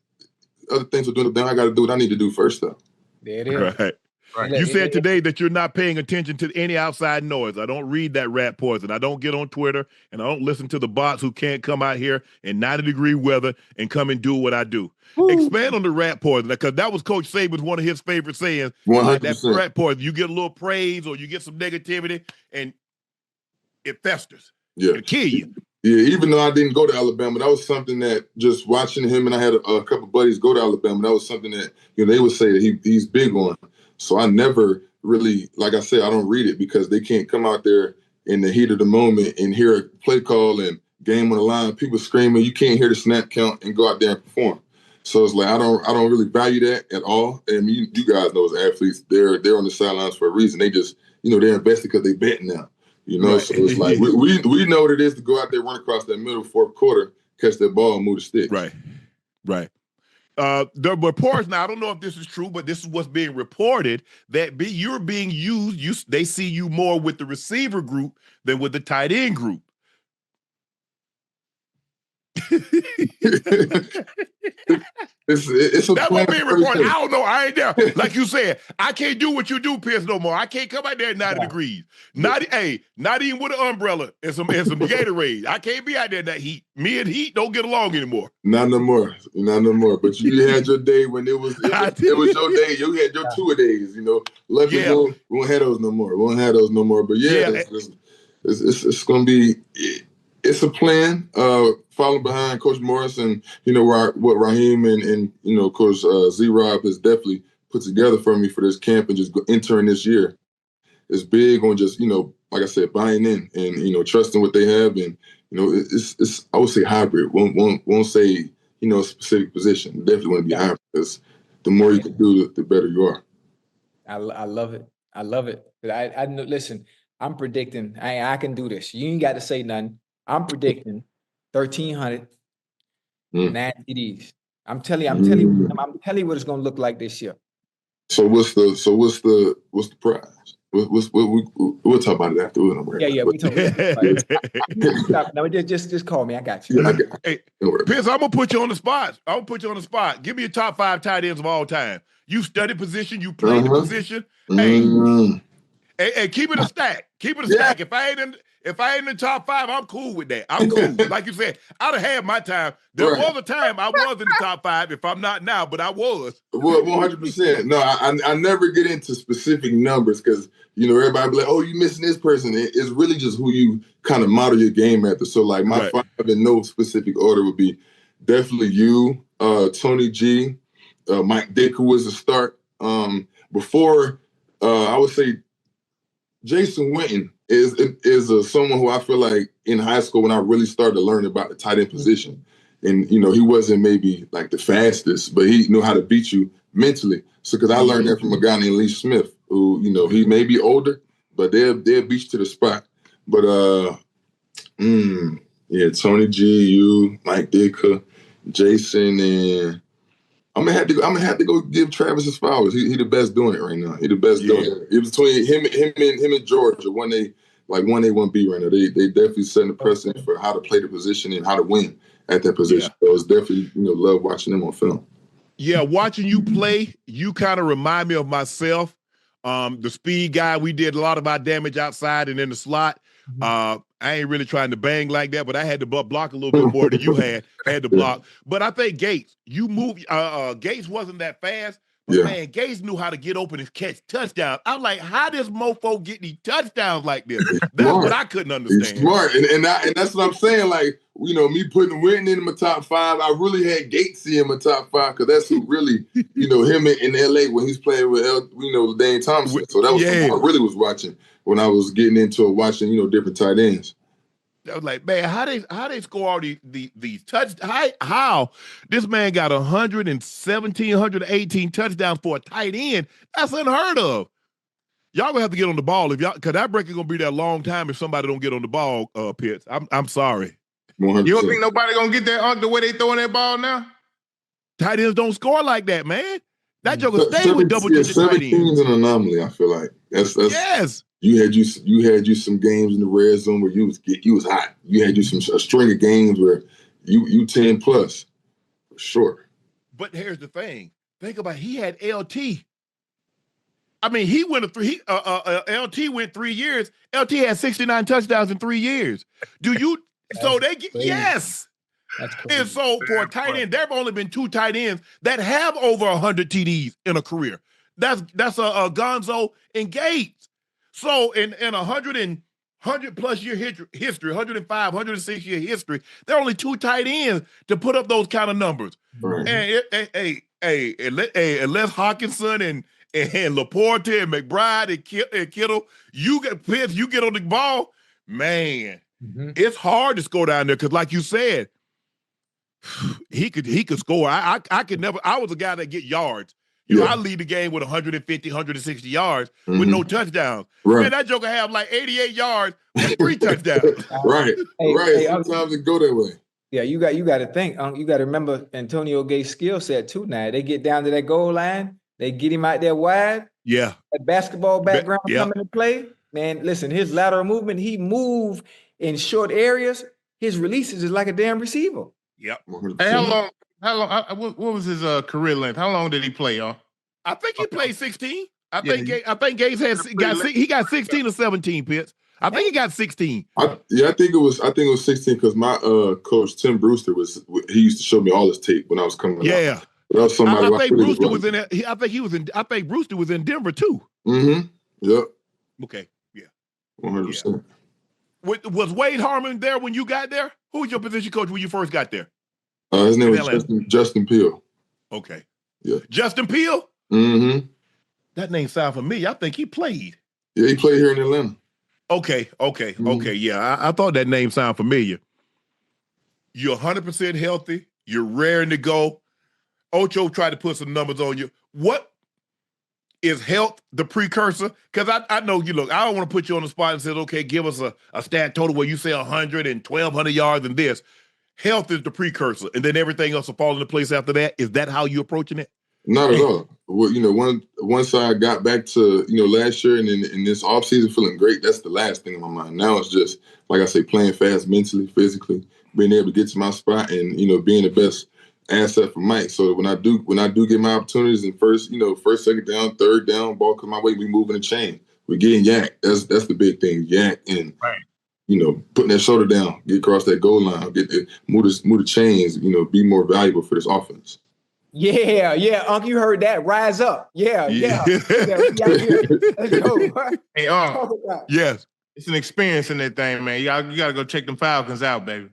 S4: other things are doing. Then I got to do what I need to do first, though.
S3: There it is.
S1: Right. You said today that you're not paying attention to any outside noise. I don't read that rat poison. I don't get on Twitter, and I don't listen to the bots who can't come out here in 90-degree weather and come and do what I do. Woo. Expand on the rat poison, because that was Coach Saban's one of his favorite sayings.
S4: 100%.
S1: Like that rat poison, you get a little praise or you get some negativity, and it festers.
S4: Yeah.
S1: It'll kill you.
S4: Yeah, even though I didn't go to Alabama, that was something that just watching him, and I had a couple buddies go to Alabama, that was something that they would say that he's big on. So I never really, like I said, I don't read it because they can't come out there in the heat of the moment and hear a play call and game on the line, people screaming, you can't hear the snap count and go out there and perform. So it's like I don't really value that at all. And you guys know as athletes, they're on the sidelines for a reason. They just, they're invested because they bet now.
S1: Right.
S4: So it's like we know what it is to go out there, run across that middle fourth quarter, catch that ball, and move the stick.
S1: Right. The reports now, I don't know if this is true, but this is what's being reported, that you're being used. They see you more with the receiver group than with the tight end group.
S4: It's
S1: that's what being reported. I don't know. I ain't there. Like you said, I can't do what you do, Pierce, no more. I can't come out there at 90 degrees. Not even with an umbrella and some Gatorade. I can't be out there in that heat. Me and heat don't get along anymore.
S4: Not no more. But you had your day when it was your day. You had your 2 days. Luckily, we won't have those no more. But it's gonna be. It's a plan, following behind Coach Morris and, what Raheem and Coach Z-Rob has definitely put together for me for this camp and just entering this year. It's big on just, like I said, buying in and, trusting what they have. And, it's I would say hybrid. Won't say, a specific position. Definitely want to be hybrid, because the more you can do, the better you are.
S3: I love it. I love it. I know, listen, I'm predicting, I can do this. You ain't got to say nothing. I'm predicting 1,300 9 TDs. I'm telling you what it's gonna look like this year.
S4: So what's the prize? We'll talk about it after.
S3: We talk about it. No, just call me. I got you.
S1: Hey, Pierce, I'm gonna put you on the spot. Give me your top 5 tight ends of all time. You study position, you play the position. Hey, keep it a stack. Stack. If I ain't in the top 5, I'm cool with that. I'm cool. Like you said, I'd have had my time. There was a time I was in the top 5, if I'm not now, but I was.
S4: Well, 100%. No, I never get into specific numbers because, everybody be like, oh, you missing this person. It's really just who you kind of model your game after. So, like, my 5 in no specific order would be definitely you, Tony G, Mike Dick, who was the start. Before, I would say Jason Witten is someone who I feel like in high school when I really started to learn about the tight end position. And, he wasn't maybe like the fastest, but he knew how to beat you mentally. So, because I learned that from a guy named Lee Smith, who, he may be older, but they'll beat you to the spot. But, Tony G, you, Mike Ditka, Jason, and I'm gonna have to go give Travis his flowers. He the best doing it right now. He the best doing it. It was between him and Georgia, 1A, 1B right now. They definitely setting the precedent for how to play the position and how to win at that position. So it's definitely love watching them on film.
S1: Yeah, watching you play, you kind of remind me of myself. The speed guy, we did a lot of our damage outside and in the slot. I ain't really trying to bang like that, but I had to block a little bit more than you had to block. But I think Gates, you move. Gates wasn't that fast, But
S4: Yeah.
S1: man, Gates knew how to get open and catch touchdowns. I'm like, how this mofo get these touchdowns like this? That's
S4: Smart.
S1: what I couldn't
S4: He's
S1: understand.
S4: smart, and that's what I'm saying. Like, you know, me putting Witten in my top 5, I really had Gatesy in my top 5 because that's who really, you know, him in LA when he's playing with Dane Thompson. So that was who I really was watching when I was getting into watching, you know, different tight ends.
S1: I was like, man, how they score all these touch? How this man got 117, 118 touchdowns for a tight end? That's unheard of. Y'all gonna have to get on the ball because that break is gonna be there a long time if somebody don't get on the ball, Pitts. I'm sorry.
S4: 100%.
S5: You don't think nobody gonna get that the way they throwing that ball now?
S1: Tight ends don't score like that, man. That joker stay with double-digit tight ends.
S4: 17 is an anomaly. I feel like that's
S1: yes.
S4: You had you some games in the red zone where you was hot. You had a string of games where you 10 plus for sure.
S1: But here's the thing. Think about he had LT. I mean, he went LT went 3 years. LT had 69 touchdowns in 3 years. Do you? So they get yes.
S3: That's crazy.
S1: And so for a tight end, there have only been 2 tight ends that have over 100 TDs in a career. That's a Gonzo and Gates. So in 100 plus year history, 105, 106 year history, there are only 2 tight ends to put up those kind of numbers.
S4: Right.
S1: And Les Hawkinson and Laporte and McBride and Kittle, you get on the ball, man. It's hard to score down there because, like you said, he could score. I could never. I was a guy that get yards. You know, I lead the game with 150, 160 yards with no touchdowns.
S4: Right.
S1: Man, that joker have like 88 yards with 3 touchdowns.
S4: Right. Sometimes it go that way.
S3: Yeah, you got to think. You got to remember Antonio Gates' skill set too. Now they get down to that goal line, they get him out there wide.
S1: Yeah,
S3: that basketball background coming to play. Man, listen, his lateral movement, he move in short areas. His releases is like a damn receiver.
S1: Yep.
S5: Hey, how long? What was his career length? How long did he play, y'all?
S1: I think he played 16. I think Gates got 16 or 17 Pitts. I think he got 16.
S4: I think it was 16 because my coach Tim Brewster he used to show me all his tape when I was coming.
S1: Yeah.
S4: Out. That was somebody
S1: I think Brewster was in. I think Brewster was in Denver too.
S4: Mm-hmm. Yep.
S1: Okay. Yeah.
S4: 100%.
S1: Was Wade Harmon there when you got there? Who was your position coach when you first got there?
S4: His name was Justin Peele.
S1: Okay.
S4: Yeah.
S1: Justin Peele?
S4: Mm-hmm.
S1: That name sounds familiar. I think he played.
S4: Yeah, he played here in Atlanta.
S1: Okay. Yeah, I thought that name sounded familiar. You're 100% healthy. You're raring to go. Ocho tried to put some numbers on you. What is health the precursor? Because I know you look, I don't want to put you on the spot and say, okay, give us a stat total where you say 100 and 1,200 yards and this. Health is the precursor, and then everything else will fall into place after that. Is that how you're approaching it?
S4: Not at all. Well, once I got back to, last year and in this offseason feeling great, that's the last thing in my mind. Now it's just, like I say, playing fast mentally, physically, being able to get to my spot and, being the best asset for Mike. So when I do get my opportunities in first, second down, third down, ball come my way, we moving the chain. We're getting yak. That's the big thing. Yak and putting that shoulder down, get across that goal line, move the chains, be more valuable for this offense.
S3: Yeah, Unc, you heard that. Rise up. Yeah. Let's go.
S5: Hey,
S1: yes.
S5: It's an experience in that thing, man. You gotta go check them Falcons out, baby.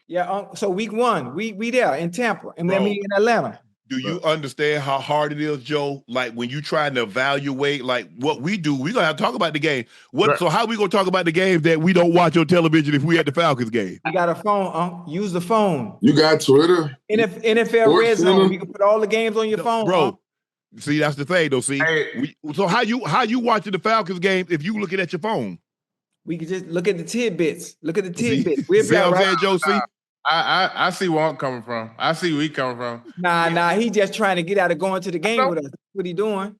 S3: Yeah, Unc. So week 1, we there in Tampa, and then we in Atlanta.
S1: Do you understand how hard it is, Joe? Like when you trying to evaluate like what we do, we're gonna have to talk about the game. So how we gonna talk about the game that we don't watch on television if we at the Falcons game?
S3: You got a phone, use the phone.
S4: You got Twitter.
S3: NFL Red Zone. You can put all the games on your phone,
S1: bro. See, that's the thing, though. See, so how you watching the Falcons game if you looking at your phone?
S3: We can just look at the tidbits. We're
S1: see what I'm saying, Joe? See.
S5: I see where I'm coming from. I see where he coming from.
S3: Nah, he just trying to get out of going to the game with us. What he doing?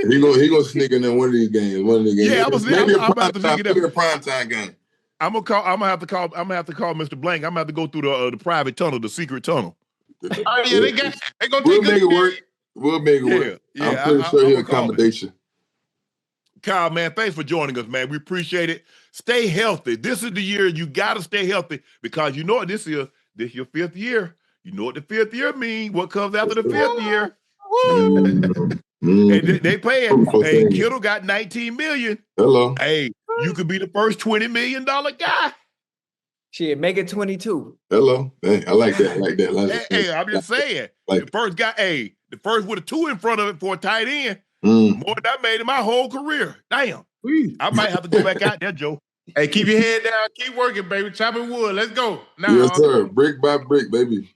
S4: he gonna sneak in one of these games.
S1: Yeah,
S4: maybe
S1: I'm about to figure
S4: it out. A primetime game.
S1: I'm gonna have to call Mr. Blank. I'm gonna have to go through the private tunnel, the secret tunnel.
S5: Oh yeah, they gonna take
S4: we'll make it work. We'll make it work. Yeah, I'm pretty sure he'll accommodate you.
S1: Kyle, man, thanks for joining us, man. We appreciate it. Stay healthy. This is the year you got to stay healthy because you know what this is. This your 5th year. You know what the 5th year means. What comes after the 5th year? Hey, they paying.
S4: For
S1: Hey,
S4: saying-
S1: Kittle got $19 million.
S4: Hello.
S1: Hey, you could be the first $20 million guy.
S3: Shit, make it 22.
S4: Hello. Hey, I like that. I like that.
S1: Hey, I'm just saying.
S4: Like-
S1: The first guy, the first with a 2 in front of it for a tight end,
S4: Mm.
S1: more than I made in my whole career. Damn. I might have to go back out there, Joe.
S5: Hey, keep your head down. Keep working, baby. Chopping wood. Let's go. Now,
S4: Yes, sir. Brick by brick, baby.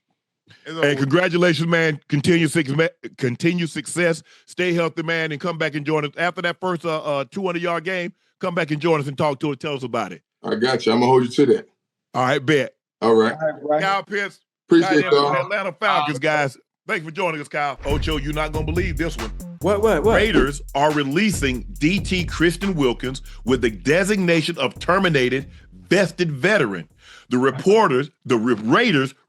S1: Hey, congratulations, man. Continue success. Stay healthy, man, and come back and join us. After that first 200-yard game, come back and join us and talk to us. Tell us about it.
S4: I got you. I'm going to hold you to that.
S1: All right, bet.
S4: All right.
S1: Kyle Pitts.
S4: Appreciate
S1: Kyle
S4: y'all.
S1: Atlanta Falcons, guys. Thanks for joining us, Kyle. Ocho, you're not going to believe this one.
S3: What?
S1: Raiders are releasing DT Christian Wilkins with the designation of terminated vested veteran. The Raiders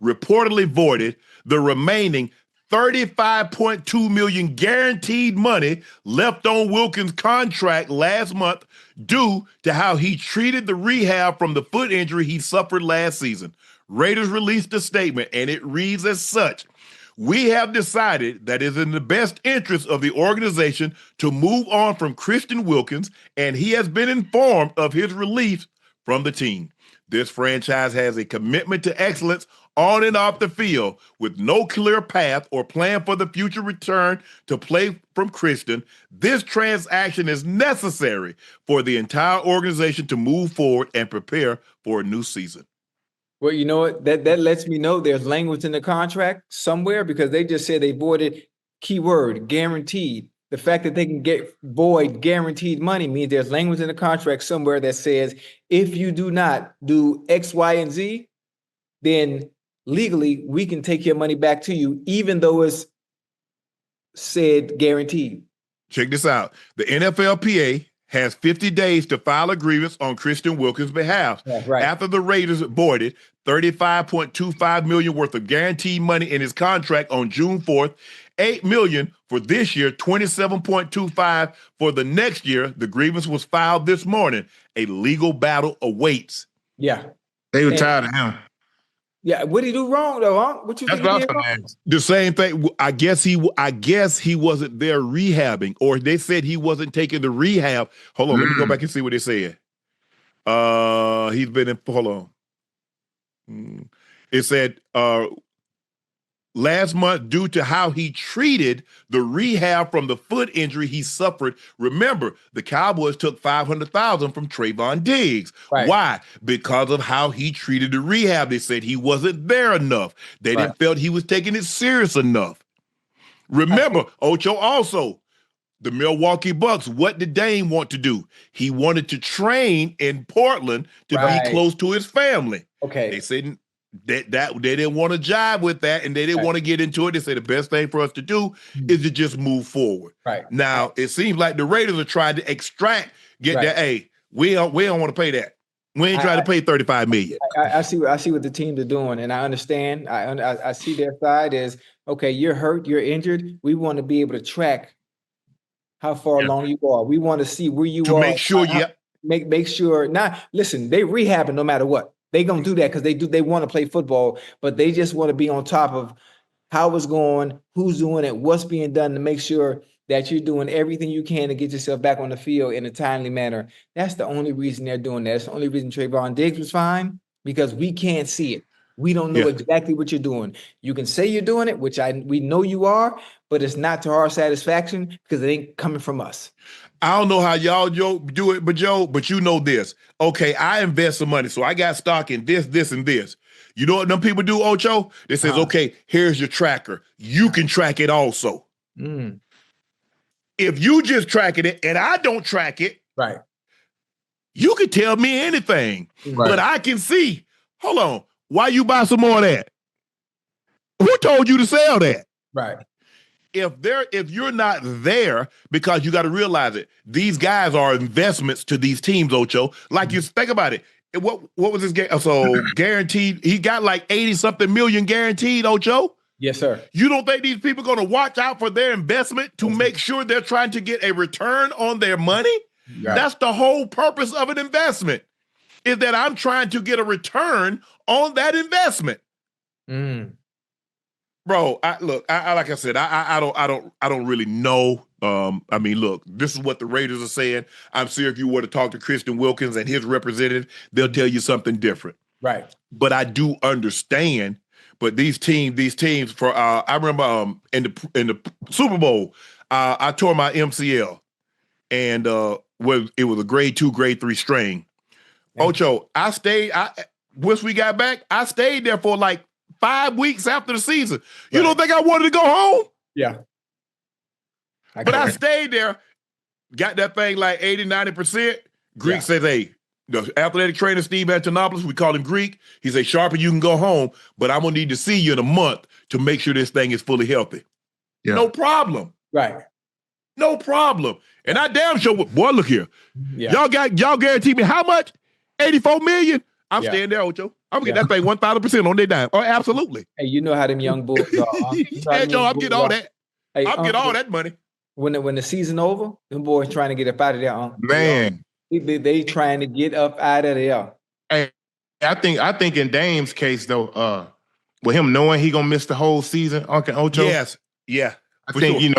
S1: reportedly voided the remaining $35.2 million guaranteed money left on Wilkins' contract last month due to how he treated the rehab from the foot injury he suffered last season. Raiders released a statement, and it reads as such: "We have decided that it is in the best interest of the organization to move on from Christian Wilkins, and he has been informed of his release from the team. This franchise has a commitment to excellence on and off the field with no clear path or plan for the future return to play from Christian. This transaction is necessary for the entire organization to move forward and prepare for a new season."
S3: Well, you know what? That lets me know there's language in the contract somewhere, because they just said they voided keyword guaranteed. The fact that they can void guaranteed money means there's language in the contract somewhere that says if you do not do X, Y, and Z, then legally we can take your money back to you, even though it's said guaranteed.
S1: Check this out. The NFLPA has 50 days to file a grievance on Christian Wilkins' behalf.
S3: That's right.
S1: After the Raiders voided $35.25 million worth of guaranteed money in his contract on June 4th, $8 million for this year, $27.25 for the next year. The grievance was filed this morning. A legal battle awaits.
S3: Yeah.
S5: They were tired of him.
S3: Yeah. What did he do wrong though, huh? What you
S5: That's
S3: think
S5: what
S3: he
S5: I'm
S3: did wrong?
S5: saying.
S1: The same thing. I guess he wasn't there rehabbing, or they said he wasn't taking the rehab. Hold on, let me go back and see what they said. He's been in. Hold on. It said last month, due to how he treated the rehab from the foot injury he suffered. Remember, the Cowboys took $500,000 from Trayvon Diggs.
S3: Right.
S1: Why? Because of how he treated the rehab. They said he wasn't there enough. They didn't felt he was taking it serious enough. Remember, Ocho also, the Milwaukee Bucks, what did Dame want to do? He wanted to train in Portland to be close to his family.
S3: Okay.
S1: They said that they didn't want to jive with that, and they didn't want to get into it. They said the best thing for us to do is to just move forward.
S3: Right.
S1: Now, it seems like the Raiders are trying to get that. Hey, we don't want to pay that. We ain't trying to pay $35 million.
S3: I see what the teams are doing, and I understand. I see their side is, okay, you're hurt, you're injured. We want to be able to track how far along you are. We want to see where you are.
S1: To make sure,
S3: make sure. Now, listen, they rehabbing no matter what. They gonna do that because they want to play football, but they just want to be on top of how it's going, who's doing it, what's being done to make sure that you're doing everything you can to get yourself back on the field in a timely manner. That's the only reason they're doing that. It's the only reason Trayvon Diggs was fine, because we can't see it. We don't know exactly what you're doing. You can say you're doing it, which we know you are, but it's not to our satisfaction because it ain't coming from us.
S1: I don't know how y'all do it, but you know this. Okay, I invest some money, so I got stock in this, and this. You know what them people do, Ocho? They says, okay, here's your tracker. You can track it also. If you just tracking it and I don't track it,
S3: right,
S1: you can tell me anything, but I can see. Hold on, why you buy some more of that? Who told you to sell that?
S3: Right.
S1: If you're not there, because you got to realize it, these guys are investments to these teams, Ocho. Like you think about it. What was this game? So guaranteed, he got like 80-something million guaranteed, Ocho.
S3: Yes, sir.
S1: You don't think these people are going to watch out for their investment to make sure they're trying to get a return on their money? Right. That's the whole purpose of an investment, is that I'm trying to get a return on that investment. Bro, like I said, I don't really know. I mean, look, this is what the Raiders are saying. I'm sure if you were to talk to Christian Wilkins and his representative, they'll tell you something different.
S3: Right.
S1: But I do understand. But these teams for I remember in the Super Bowl, I tore my MCL, and it was a grade 2, grade 3 strain. Ocho, once we got back, I stayed there for like 5 weeks after the season. You don't think I wanted to go home?
S3: Yeah.
S1: I stayed there, got that thing like 80, 90%. Greek says, hey, the athletic trainer, Steve Antonopoulos, we call him Greek. He says, Sharpe, you can go home, but I'm going to need to see you in a month to make sure this thing is fully healthy. Yeah. No problem.
S3: Right.
S1: No problem. And I damn sure, boy, look here. Yeah. Y'all guarantee me how much? 84 million? I'm staying there, Ocho. I'm going to get that thing 1,000% on their dime. Oh, absolutely.
S3: Hey, you know how them young bulls are.
S1: Hey, Joe, I'm getting all that. Hey, I'll get all that money.
S3: When the season over, them boys trying to get up out of there.
S5: Man.
S3: They trying to get up out of there.
S5: Hey, I think in Dame's case though, with him knowing he gonna miss the whole season, Unc and Ocho.
S1: Yes, yeah.
S5: I think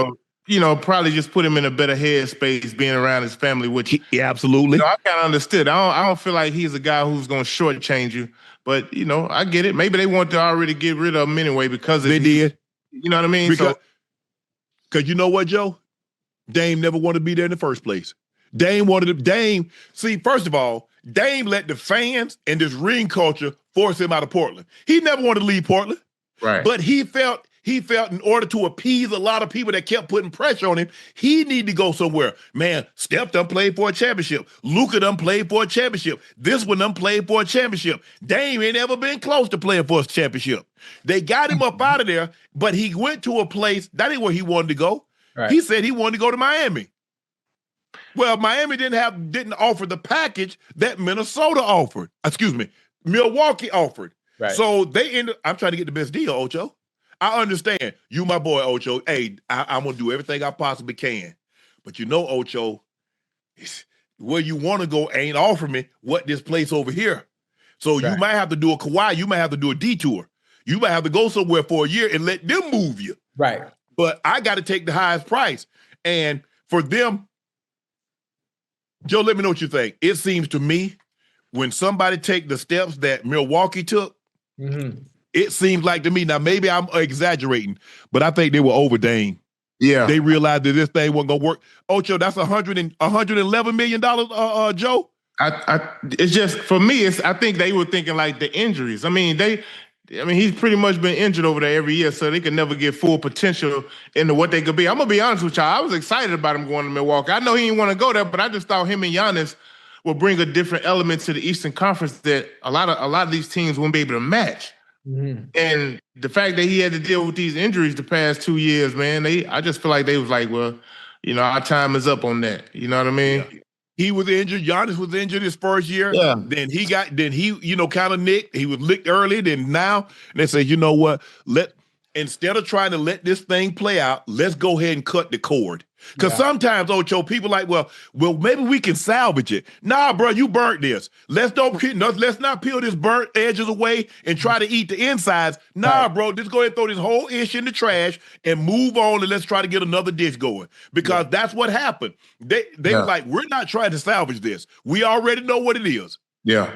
S5: probably just put him in a better headspace being around his family. Which
S1: absolutely.
S5: I kind of understood. I don't feel like he's a guy who's gonna shortchange you, but I get it. Maybe they want to already get rid of him anyway because
S1: they did.
S5: You know what I mean?
S1: Because you know what, Joe? Dame never wanted to be there in the first place. See, first of all, Dame let the fans and this ring culture force him out of Portland. He never wanted to leave Portland.
S5: Right.
S1: But he felt in order to appease a lot of people that kept putting pressure on him, he needed to go somewhere. Man, Steph done played for a championship. Luka done played for a championship. This one done played for a championship. Dame ain't ever been close to playing for a championship. They got him up out of there, but he went to a place, that ain't where he wanted to go. Right. He said he wanted to go to Miami. Well, Miami didn't offer the package that Minnesota offered. Milwaukee offered. Right. So I'm trying to get the best deal, Ocho. I understand. You my boy, Ocho. Hey, I'm going to do everything I possibly can. But Ocho, where you want to go ain't offering me what this place over here. So you might have to do a Kawhi. You might have to do a detour. You might have to go somewhere for a year and let them move you.
S3: Right.
S1: But I got to take the highest price. And for them, Joe, let me know what you think. It seems to me when somebody take the steps that Milwaukee took, it seems like to me, now maybe I'm exaggerating, but I think they were over Dame. Yeah. They realized that this thing wasn't going to work. Ocho, that's $111 million, Joe?
S5: It's just, for me, I think they were thinking like the injuries. I mean, he's pretty much been injured over there every year, so they can never get full potential into what they could be. I'm going to be honest with y'all. I was excited about him going to Milwaukee. I know he didn't want to go there, but I just thought him and Giannis would bring a different element to the Eastern Conference that a lot of these teams wouldn't be able to match. Mm-hmm. And the fact that he had to deal with these injuries the past 2 years, man, I just feel like they was like, well, our time is up on that. You know what I mean?
S1: Yeah. He was injured. Giannis was injured his first year. Yeah. Then he kind of nicked. He was licked early. Then now they say, you know what? Instead of trying to let this thing play out, let's go ahead and cut the cord. Because sometimes, Ocho, people like, well, maybe we can salvage it. Nah, bro, you burnt this. Let's not peel this burnt edges away and try to eat the insides. Nah, bro, just go ahead and throw this whole ish in the trash and move on, and let's try to get another dish going. Because that's what happened. They were like, we're not trying to salvage this. We already know what it is.
S5: Yeah.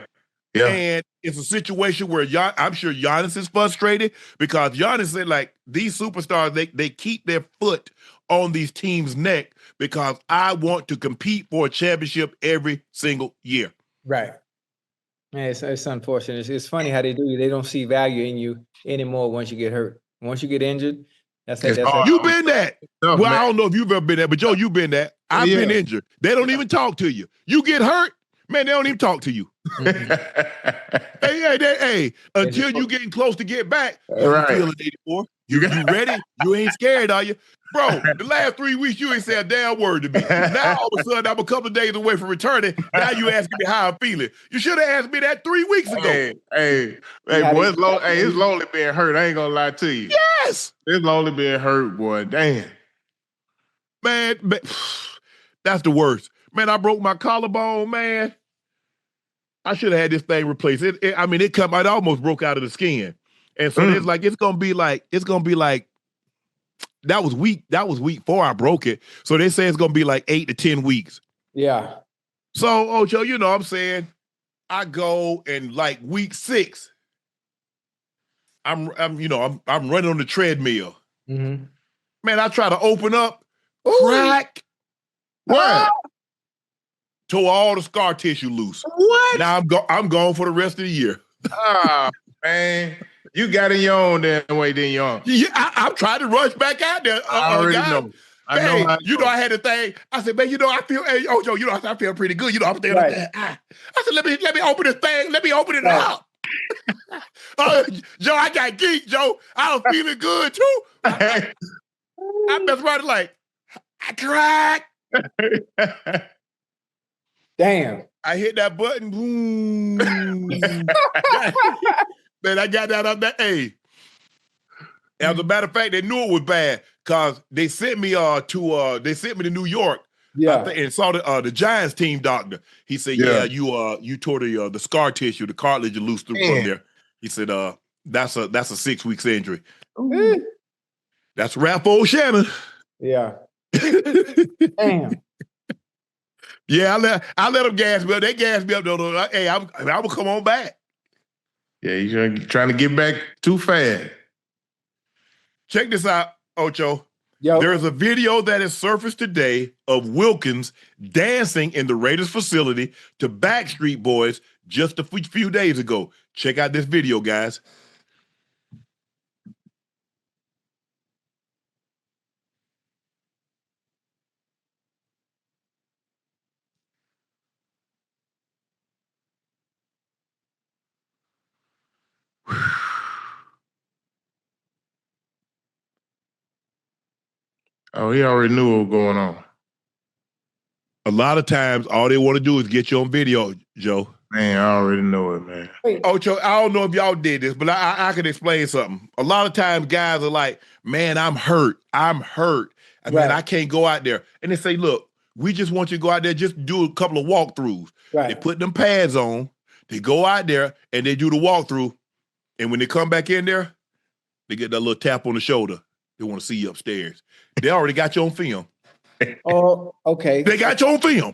S5: Yeah.
S1: And it's a situation where I'm sure Giannis is frustrated because Giannis said, like, these superstars, they keep their foot on these teams' neck because I want to compete for a championship every single year.
S3: Right. Yeah, it's unfortunate. It's funny how they do. They don't see value in you anymore once you get hurt. Once you get injured, that's
S1: you've been that. Well, man. I don't know if you've ever been that, but Joe, you've been that. I've been injured. They don't even talk to you. You get hurt, man, they don't even talk to you. hey, until you getting close to get back, you feeling 84. You ready? You ain't scared, are you? Bro, the last 3 weeks, you ain't said a damn word to me. Now, all of a sudden, I'm a couple of days away from returning. Now you asking me how I'm feeling. You should have asked me that 3 weeks ago.
S5: Hey, boy, it's lonely being hurt. I ain't gonna lie to you.
S1: Yes!
S5: It's lonely being hurt, boy. Damn.
S1: Man, that's the worst. Man, I broke my collarbone, man. I should have had this thing replaced. It almost broke out of the skin. And so it's like it's gonna be like that was week 4. I broke it. So they say it's gonna be like 8 to 10 weeks.
S3: Yeah.
S1: So Ocho, you know what I'm saying? I go and like week 6, I'm running on the treadmill.
S3: Mm-hmm.
S1: Man, I try to open up, crack.
S5: What?
S1: Tore all the scar tissue loose.
S5: What?
S1: Now I'm gone for the rest of the year.
S5: Oh, man. You got in your own damn way, then young.
S1: Yeah, I'm trying to rush back out there.
S5: I already know. I know.
S1: I had the thing. I said, man, I feel, hey, Ocho, I feel pretty good. I'm there
S3: Right.
S1: like that. I said, let me open this thing. Let me open it up. Joe, I got geek, Joe. I was feeling good, too. I messed around like, I crack.
S3: Damn.
S1: I hit that button. Boom. Man, I got that up there. Hey. As a matter of fact, they knew it was bad because they sent me to New York.
S3: Yeah.
S1: And saw the Giants team doctor. He said, you tore the scar tissue, the cartilage loose through from there. He said, that's a 6 weeks injury. That's a wrap for old Shannon.
S3: Yeah. Damn.
S1: Yeah, I let them gas me up. They gas me up though. Hey, I will come on back.
S5: Yeah, you're trying to get back too fast.
S1: Check this out, Ocho.
S3: Yo.
S1: There is a video that is surfaced today of Wilkins dancing in the Raiders facility to Backstreet Boys just a few days ago. Check out this video, guys.
S5: Oh, he already knew what was going on.
S1: A lot of times, all they want to do is get you on video, Joe.
S5: Man, I already know it, man.
S1: Ocho, I don't know if y'all did this, but I can explain something. A lot of times, guys are like, man, I'm hurt. I mean, I can't go out there. And they say, look, we just want you to go out there, just do a couple of walkthroughs.
S3: Right.
S1: They put them pads on. They go out there, and they do the walkthrough. And when they come back in there, they get that little tap on the shoulder. They want to see you upstairs. They already got you on film.
S3: Oh, okay.
S1: They got you on film.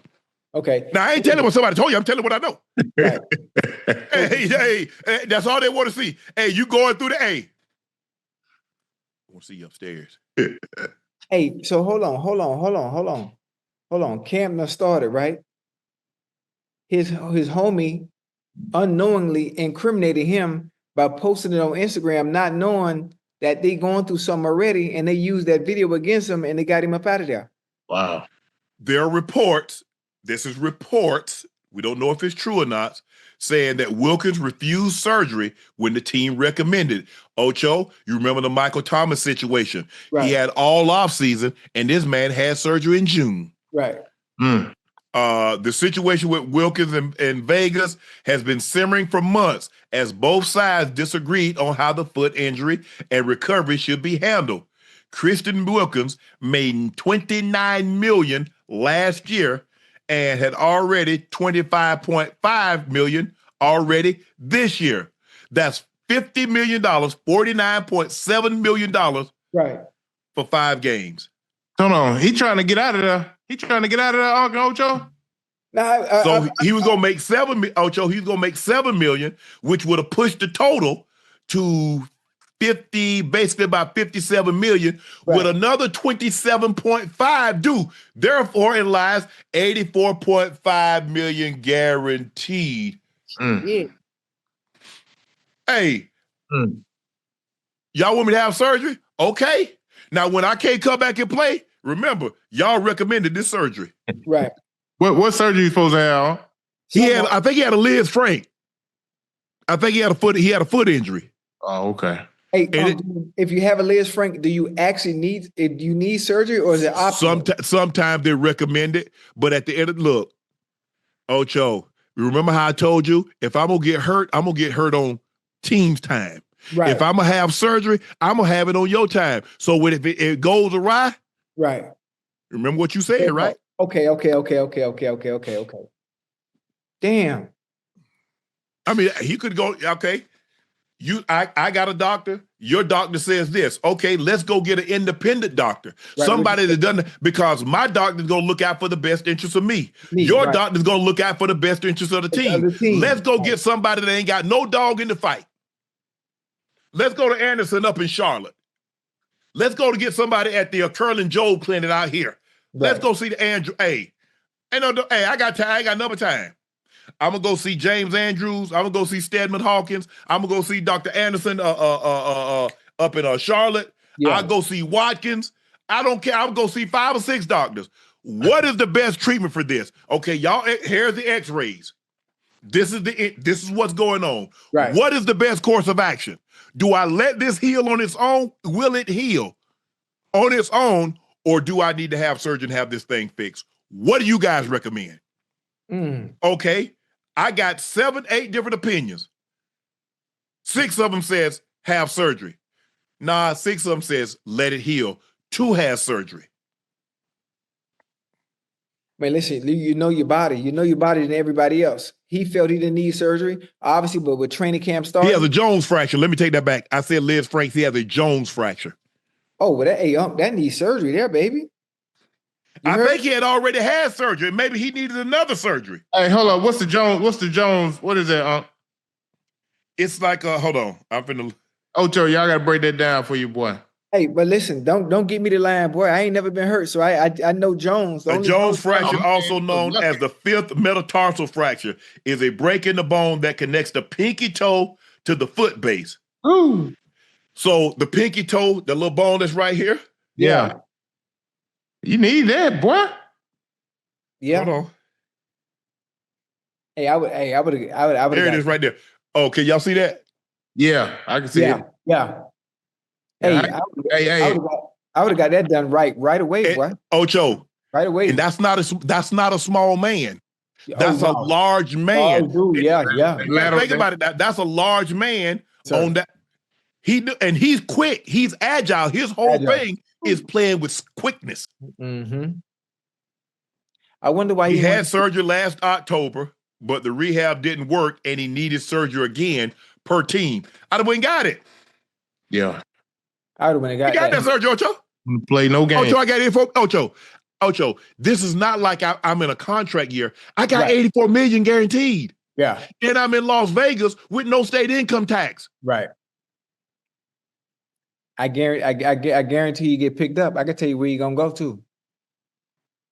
S3: Okay.
S1: Now, I ain't telling what somebody told you. I'm telling what I know.
S3: Right.
S1: Hey, that's all they want to see. Hey, you going through the A. I want to see you upstairs.
S3: Hey, so hold on. Cam done started, right? His homie unknowingly incriminated him by posting it on Instagram, not knowing that they going through something already, and they used that video against him, and they got him up out of there.
S5: Wow.
S1: There are reports, this is reports, we don't know if it's true or not, saying that Wilkins refused surgery when the team recommended. Ocho, you remember the Michael Thomas situation.
S3: Right.
S1: He had all offseason, and this man had surgery in June.
S3: Right.
S1: The situation with Wilkins in Vegas has been simmering for months as both sides disagreed on how the foot injury and recovery should be handled. Christian Wilkins made $29 million last year and had already $25.5 million already this year. That's $50 million, $49.7 million
S3: Right.
S1: for 5 games.
S5: Hold on. He trying to get out of there. He trying to get out of there, Unc and Ocho?
S1: So he was gonna make Ocho. He's gonna make $7 million, which would have pushed the total to 50, basically about $57 million,
S3: Right.
S1: with another 27.5 due. Therefore, it lies $84.5 million guaranteed.
S3: Yeah.
S1: Hey, y'all want me to have surgery? Okay. Now, when I can't come back and play, remember, y'all recommended this surgery.
S3: Right.
S5: What surgery you supposed to have?
S1: I think he had a Liz Frank. I think he had a foot injury.
S5: Oh, okay.
S3: Hey, if you have a Liz Frank, do you actually need surgery, or is it optional?
S1: Sometimes they recommend it, but at the end of look, Ocho, remember how I told you, if I'm gonna get hurt, I'm gonna get hurt on team's time.
S3: Right.
S1: If I'm gonna have surgery, I'm gonna have it on your time. So if it goes awry,
S3: right.
S1: Remember what you said, right?
S3: Okay. Damn.
S1: I mean, he could go, okay. I got a doctor. Your doctor says this. Okay, let's go get an independent doctor.
S3: Right,
S1: Somebody that doesn't, because my doctor's gonna look out for the best interest of me. Your
S3: right.
S1: doctor's gonna look out for the best interest of the team.
S3: other team.
S1: Let's go
S3: Right.
S1: get somebody that ain't got no dog in the fight. Let's go to Anderson up in Charlotte. Let's go to get somebody at the Curlin Job Clinic out here. Let's go see the Andrew. Hey, I got time. I ain't got number time. I'm gonna go see James Andrews. I'm gonna go see Stedman Hawkins. I'm gonna go see Dr. Anderson up in Charlotte.
S3: Yeah.
S1: I'll go see Watkins. I don't care. I'll go see 5 or 6 doctors. What is the best treatment for this? Okay, y'all, here's the x-rays. This is what's going on.
S3: Right.
S1: What is the best course of action? Do I let this heal on its own? Will it heal on its own? Or do I need to have surgeon have this thing fixed? What do you guys recommend? Okay, I got 7, 8 different opinions. 6 of them says have surgery. Nah, 6 of them says let it heal. 2 has surgery.
S3: Man, listen, you know your body. You know your body than everybody else. He felt he didn't need surgery, obviously, but with training camp starting.
S1: He has a Jones fracture. Let me take that back. I said Liz Franks, he has a Jones fracture.
S3: Oh, well, that needs surgery there, baby.
S1: I think he had already had surgery. Maybe he needed another surgery.
S5: Hey, hold on. What's the Jones? What is that?
S1: It's like hold on. I'm finna.
S5: Ocho, y'all gotta break that down for you, boy.
S3: Hey, but listen, don't get me the line, boy. I ain't never been hurt, so I know Jones.
S1: A Jones fracture, also known as the 5th metatarsal fracture, is a break in the bone that connects the pinky toe to the foot base.
S5: Ooh.
S1: So the pinky toe, the little bone that's right here.
S5: Yeah. You need that, boy.
S3: Yeah.
S1: Hold on.
S3: I would.
S1: There it is right there. Oh, can y'all see that?
S5: Yeah, I can see it.
S3: Yeah.
S5: Yeah,
S3: I would have got that done right away, boy.
S1: Ocho.
S3: Right away.
S1: And that's not a small man. That's a large man.
S3: Oh, dude, yeah.
S1: Think about it. That's a large man on that. He's quick. He's agile. His whole thing is playing with quickness.
S3: Mm-hmm. I wonder why
S1: he had surgery last October, but the rehab didn't work, and he needed surgery again per team. I'd have went and got it.
S5: Yeah.
S3: I would have went and got
S1: that. You got that surgery, Ocho?
S5: Play no game.
S1: Ocho, I got info. Ocho, this is not like I'm in a contract year. I got $84 million guaranteed.
S3: Yeah.
S1: And I'm in Las Vegas with no state income tax.
S3: Right. I guarantee you get picked up. I can tell you where you're gonna go to.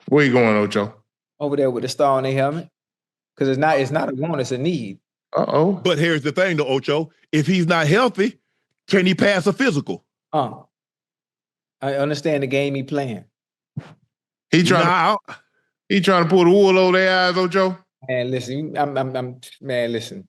S5: Where you going, Ocho?
S3: Over there with the star on their helmet. Because it's not a want, it's a need.
S5: Uh-oh.
S1: But here's the thing though, Ocho. If he's not healthy, can he pass a physical?
S3: I understand the game he playing.
S5: He trying to pull the wool over their eyes, Ocho.
S3: Man, listen, listen.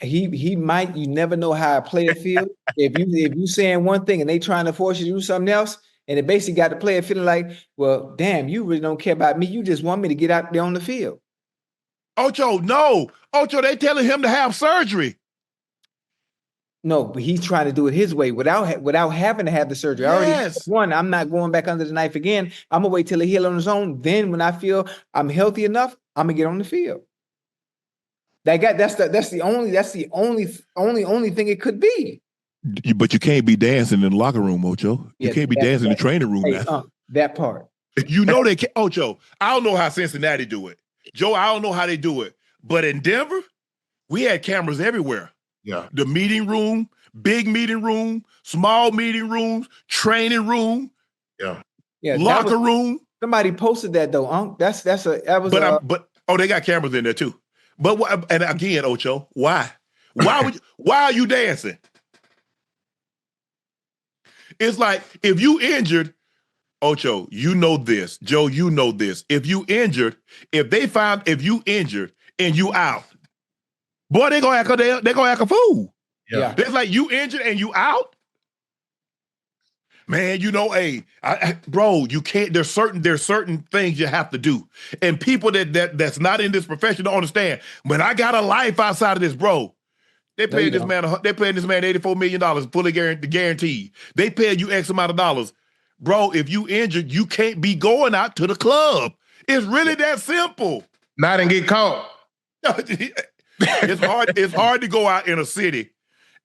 S3: He might. You never know how a player feel. if you saying one thing and they trying to force you to do something else, and it basically got the player feeling like, well, damn, you really don't care about me. You just want me to get out there on the field.
S1: Ocho, no. Ocho, they telling him to have surgery.
S3: No, but he's trying to do it his way without having to have the surgery.
S1: Yes.
S3: I'm not going back under the knife again. I'm gonna wait till he heal on his own. Then when I feel I'm healthy enough, I'm gonna get on the field. That's the only thing it could be.
S1: But you can't be dancing in the locker room, Ocho. You can't be dancing in the training room now.
S3: That part.
S1: You know they can't. Ocho, I don't know how Cincinnati do it. Joe, I don't know how they do it. But in Denver, we had cameras everywhere.
S5: Yeah.
S1: The meeting room, big meeting room, small meeting rooms, training room, locker room.
S3: Somebody posted that though, Unc. But
S1: they got cameras in there too. But and again, Ocho, why? Why are you dancing? It's like if you injured, Ocho, you know this. Joe, you know this. If you injured and you out, boy, they gonna act a fool.
S3: Yeah.
S1: It's like you injured and you out. Man, bro, you can't. There's certain things you have to do, and people that's not in this profession don't understand. When I got a life outside of this, bro, they paying this man $84 million fully guaranteed. They paying you X amount of dollars, bro. If you injured, you can't be going out to the club. It's really that simple.
S5: Not and get caught.
S1: It's hard to go out in a city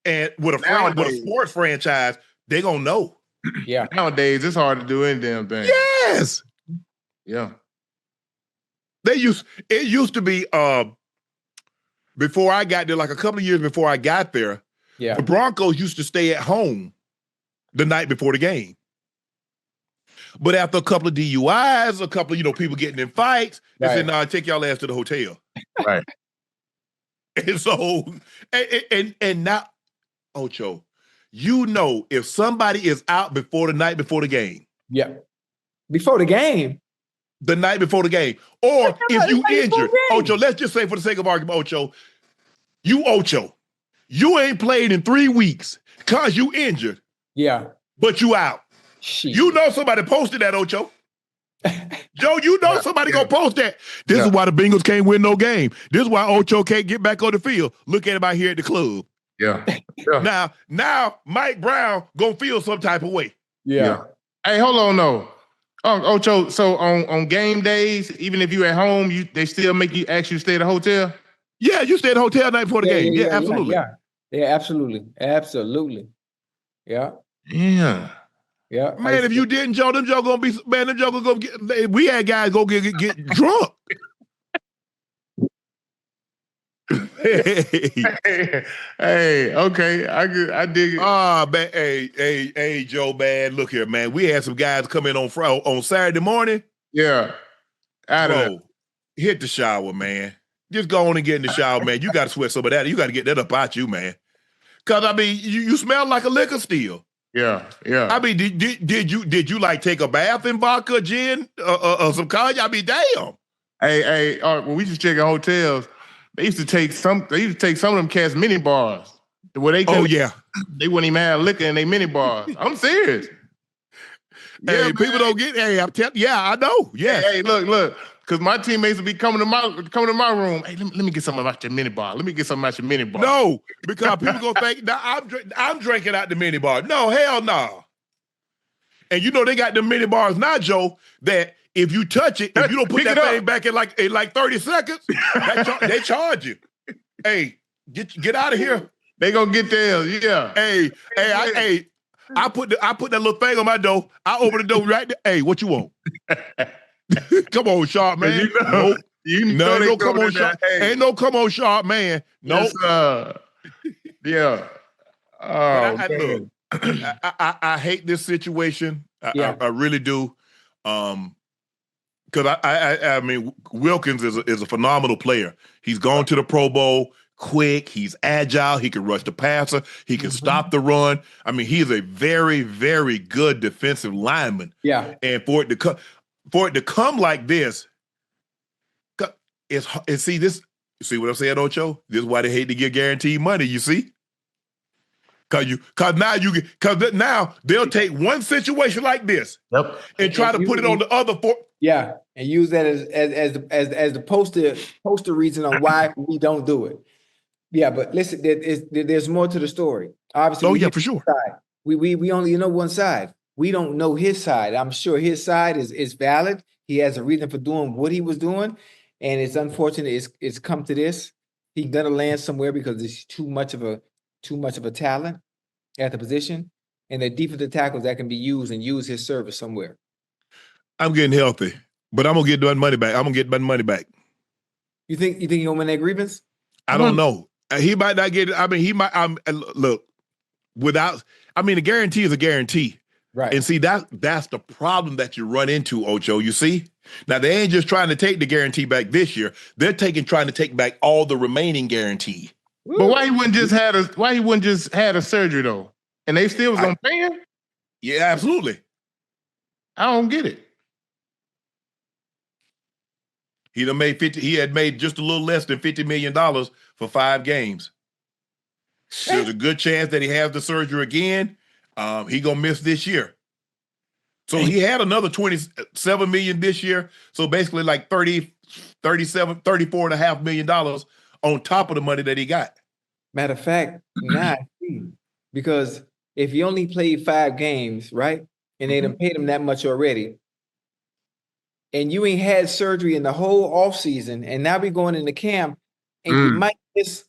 S1: And with a sports franchise, they gonna know.
S3: Yeah.
S5: Nowadays, it's hard to do any damn thing.
S1: Yes.
S5: Yeah.
S1: It used to be before I got there, like a couple of years before I got there, the Broncos used to stay at home the night before the game. But after a couple of DUIs, a couple of, people getting in fights, they said, "Nah, take y'all ass to the hotel."
S5: Right.
S1: And so, and now, Ocho, if somebody is out before the night before the game.
S3: Yeah. Before the game.
S1: The night before the game. Or if you injured, Ocho, let's just say for the sake of argument, Ocho, you ain't played in 3 weeks because you injured.
S3: Yeah.
S1: But you out.
S3: Shit.
S1: You know somebody posted that, Ocho. Joe, somebody gonna post that. This is why the Bengals can't win no game. This is why Ocho can't get back on the field. Look at him out here at the club.
S5: Yeah.
S1: Now Mike Brown gonna feel some type of way.
S3: Yeah.
S5: Hey, hold on though. Ocho, so on game days, even if you at home, they still make you actually stay at a hotel?
S1: Yeah, you stay at a hotel night before the game. Yeah, absolutely.
S3: Yeah, absolutely. Absolutely. Yeah.
S5: Yeah.
S3: Yeah.
S1: Man, if you didn't, Joe, them Joe gonna be, man, them Joe gonna go get, we had guys go get drunk.
S5: Hey, okay, I dig it.
S1: Man, hey, Joe, man, look here, man. We had some guys come in on Saturday morning.
S5: Yeah.
S1: Bro, hit the shower, man. Just go on and get in the shower, man. You got to sweat some of that. You got to get that up out you, man. Because, I mean, you smell like a liquor still.
S5: Yeah.
S1: I mean, did you like take a bath in vodka, gin, or some cognac? I mean, damn.
S5: Hey, when we used to check in hotels, they used to take some of them cats mini bars. Where they they wouldn't even have liquor in their mini bars. I'm serious.
S1: Hey, people don't get. Hey, I'm telling. Yeah, I know. Yeah.
S5: Hey, look. Because my teammates would be coming to my room. Hey, let me get something out your mini bar. Let me get something out your mini bar.
S1: No, because people gonna think now I'm drinking out the mini bar. No, hell no. And they got the mini bars now, Joe, that if you touch it, if you don't put that thing back in like 30 seconds, they charge you. Hey, get out of here.
S5: They gonna get theirs, yeah.
S1: Hey, I put that little thing on my door. I open the door right there. Hey, what you want? Come on, Sharp, man. Nope. Ain't no come on, Sharp. Ain't no come on, Sharp, man. Nope.
S5: Yeah.
S1: Look, I hate this situation. I really do. Because I mean, Wilkins is a phenomenal player. He's gone to the Pro Bowl quick. He's agile. He can rush the passer. He can stop the run. I mean, he's a very, very good defensive lineman.
S3: Yeah.
S1: And for it to come like this, see what I'm saying, Ocho? This is why they hate to give guaranteed money. You see? Because now they'll take one situation like this and try to put it on the other four.
S3: Yeah, and use that as the poster reason on why we don't do it. Yeah, but listen, there's more to the story. Obviously,
S1: for sure.
S3: We only know one side. We don't know his side. I'm sure his side is valid. He has a reason for doing what he was doing, and it's unfortunate it's come to this. He's gonna land somewhere because there's too much of a talent at the position, and the defensive tackles that can be used and use his service somewhere. I'm
S1: getting healthy, but I'm gonna get my money back. I'm gonna get my money back.
S3: You think he's gonna win that grievance?
S1: I don't know. He might not get it. I mean, he might. Look, a guarantee is a guarantee,
S3: right?
S1: And see that's the problem that you run into, Ocho. You see, now they ain't just trying to take the guarantee back this year. They're trying to take back all the remaining guarantee.
S5: But why he wouldn't just had a surgery though, and they still was gonna pay him?
S1: Yeah, absolutely.
S5: I don't get it.
S1: He had made just a little less than $50 million for 5 games. There's a good chance that he has the surgery again. He gonna miss this year. So he had another $27 million this year. So basically like $34.5 million on top of the money that he got.
S3: Matter of fact, because if he only played 5 games, right, and they done paid him that much already, and you ain't had surgery in the whole offseason, and now we going into camp, and you might miss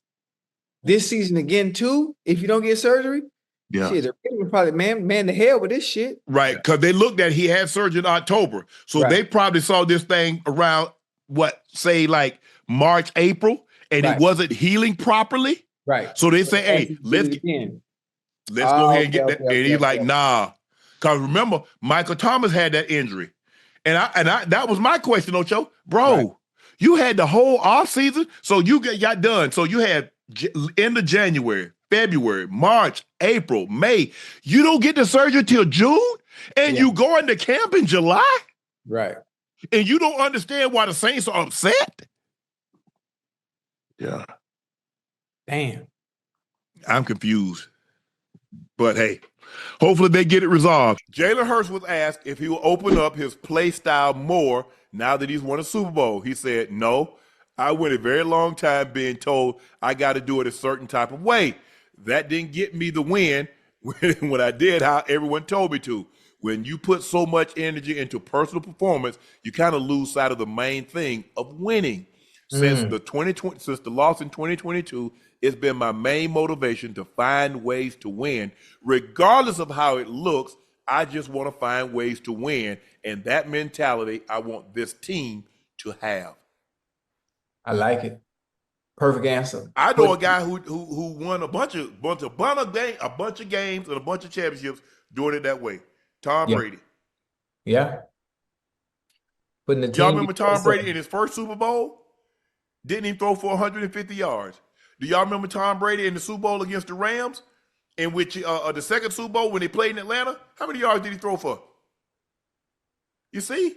S3: this season again too, if you don't get surgery, shit, the Raiders would probably man the hell with this shit.
S1: Right, because they looked at he had surgery in October. So they probably saw this thing around say like March, April, and it wasn't healing properly.
S3: Right.
S1: So they say, hey, let's go ahead and get that. And he's like, nah. Because remember, Michael Thomas had that injury. And I that was my question, Ocho. Bro, you had the whole offseason, so you got done. So you had end of January, February, March, April, May. You don't get the surgery till June, and you go into camp in July?
S3: Right.
S1: And you don't understand why the Saints are upset? Yeah.
S3: Damn.
S1: I'm confused. But hey, hopefully they get it resolved. Jalen Hurts was asked if he will open up his play style more now that he's won a Super Bowl. He said, no, I went a very long time being told I got to do it a certain type of way. That didn't get me the win when I did how everyone told me to. When you put so much energy into personal performance, you kind of lose sight of the main thing of winning. Since the loss in 2022, it's been my main motivation to find ways to win. Regardless of how it looks, I just want to find ways to win. And that mentality I want this team to have.
S3: I like it. Perfect answer.
S1: I know a guy who won a bunch of games and a bunch of championships doing it that way. Tom Brady.
S3: Yeah.
S1: Y'all remember Tom Brady in his first Super Bowl? Didn't even throw for 150 yards. Do y'all remember Tom Brady in the Super Bowl against the Rams? In which the second Super Bowl when they played in Atlanta? How many yards did he throw for? You see?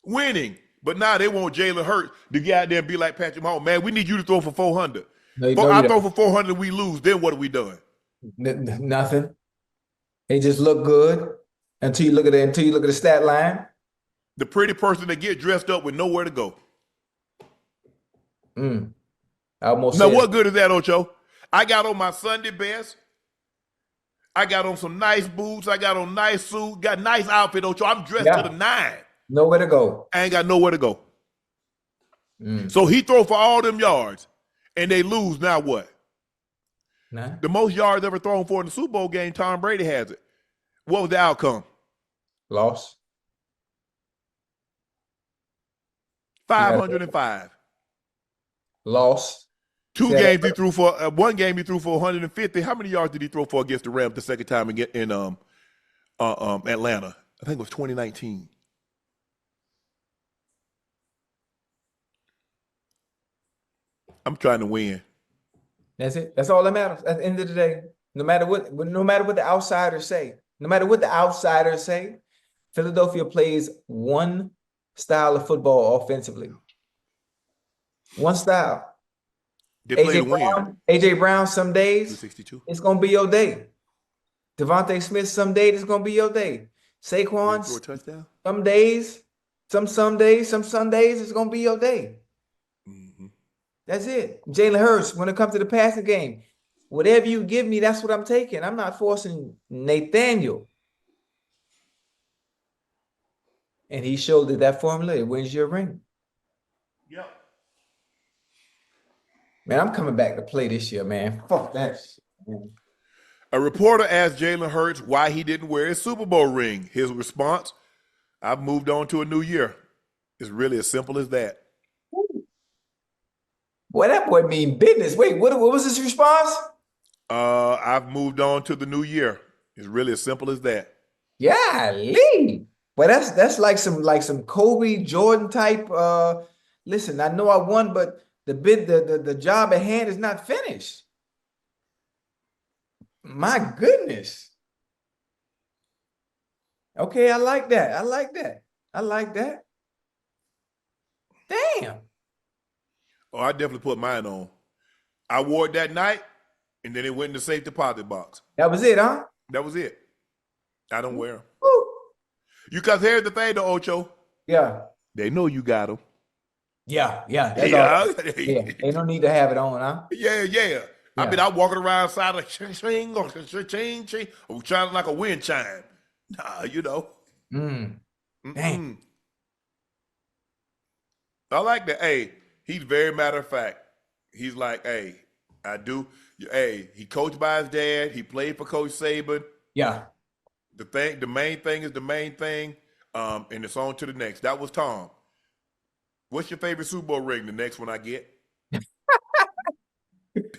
S1: Winning. But now they want Jalen Hurts to get out there and be like Patrick Mahomes. Man, we need you to throw for 400. I throw for 400 and we lose. Then what have we done?
S3: Nothing. They just look good until you look at the stat line.
S1: The pretty person that get dressed up with nowhere to go.
S3: Now
S1: what good is that, Ocho? I got on my Sunday best. I got on some nice boots. I got on nice suit. Got nice outfit, Ocho. I'm dressed to the nine.
S3: Nowhere to go.
S1: I ain't got nowhere to go. So he throw for all them yards, and they lose. Now what?
S3: Nah.
S1: The most yards ever thrown for in the Super Bowl game, Tom Brady has it. What was the outcome?
S3: Loss.
S1: 505.
S3: Loss.
S1: One game he threw for 150. How many yards did he throw for against the Rams the second time in Atlanta? I think it was 2019. I'm trying to win.
S3: That's it. That's all that matters at the end of the day. No matter what the outsiders say, Philadelphia plays one style of football offensively. One style.
S1: They play to win.
S3: AJ Brown, some days
S1: 262.
S3: it's gonna be your day. Devontae Smith, some days it's gonna be your day. Saquon,
S1: for a touchdown?
S3: some days, some Sundays it's gonna be your day. That's it. Jalen Hurts, when it comes to the passing game, whatever you give me, that's what I'm taking. I'm not forcing Nathaniel. And he showed that formula, it wins your ring.
S1: Yep.
S3: Man, I'm coming back to play this year, man. Fuck that shit, man.
S1: A reporter asked Jalen Hurts why he didn't wear his Super Bowl ring. His response, I've moved on to a new year. It's really as simple as that.
S3: Boy, that boy mean business. Wait, what was his response?
S1: I've moved on to the new year. It's really as simple as that.
S3: Golly. Well, that's like some Kobe Jordan type. Listen, I know I won, but the job at hand is not finished. My goodness. Okay, I like that. Damn.
S1: Oh, I definitely put mine on. I wore it that night, and then it went in the safe deposit box.
S3: That was it, huh?
S1: That was it. I don't wear them.
S3: Woo.
S1: Because here's the thing, though, Ocho.
S3: Yeah.
S1: They know you got them.
S3: Yeah. That's all. Yeah. Ain't no need to have it on, huh?
S1: Yeah. I mean, I'm walking around outside like ching, ching, or ching, ching, or trying like a wind chime. Nah, you know.
S3: Dang.
S1: I like that. Hey, he's very matter of fact. He's like, hey, I do. Hey, he coached by his dad. He played for Coach Saban.
S3: Yeah.
S1: The main thing is the main thing, and it's on to the next. That was Tom. What's your favorite Super Bowl ring? The next one I get.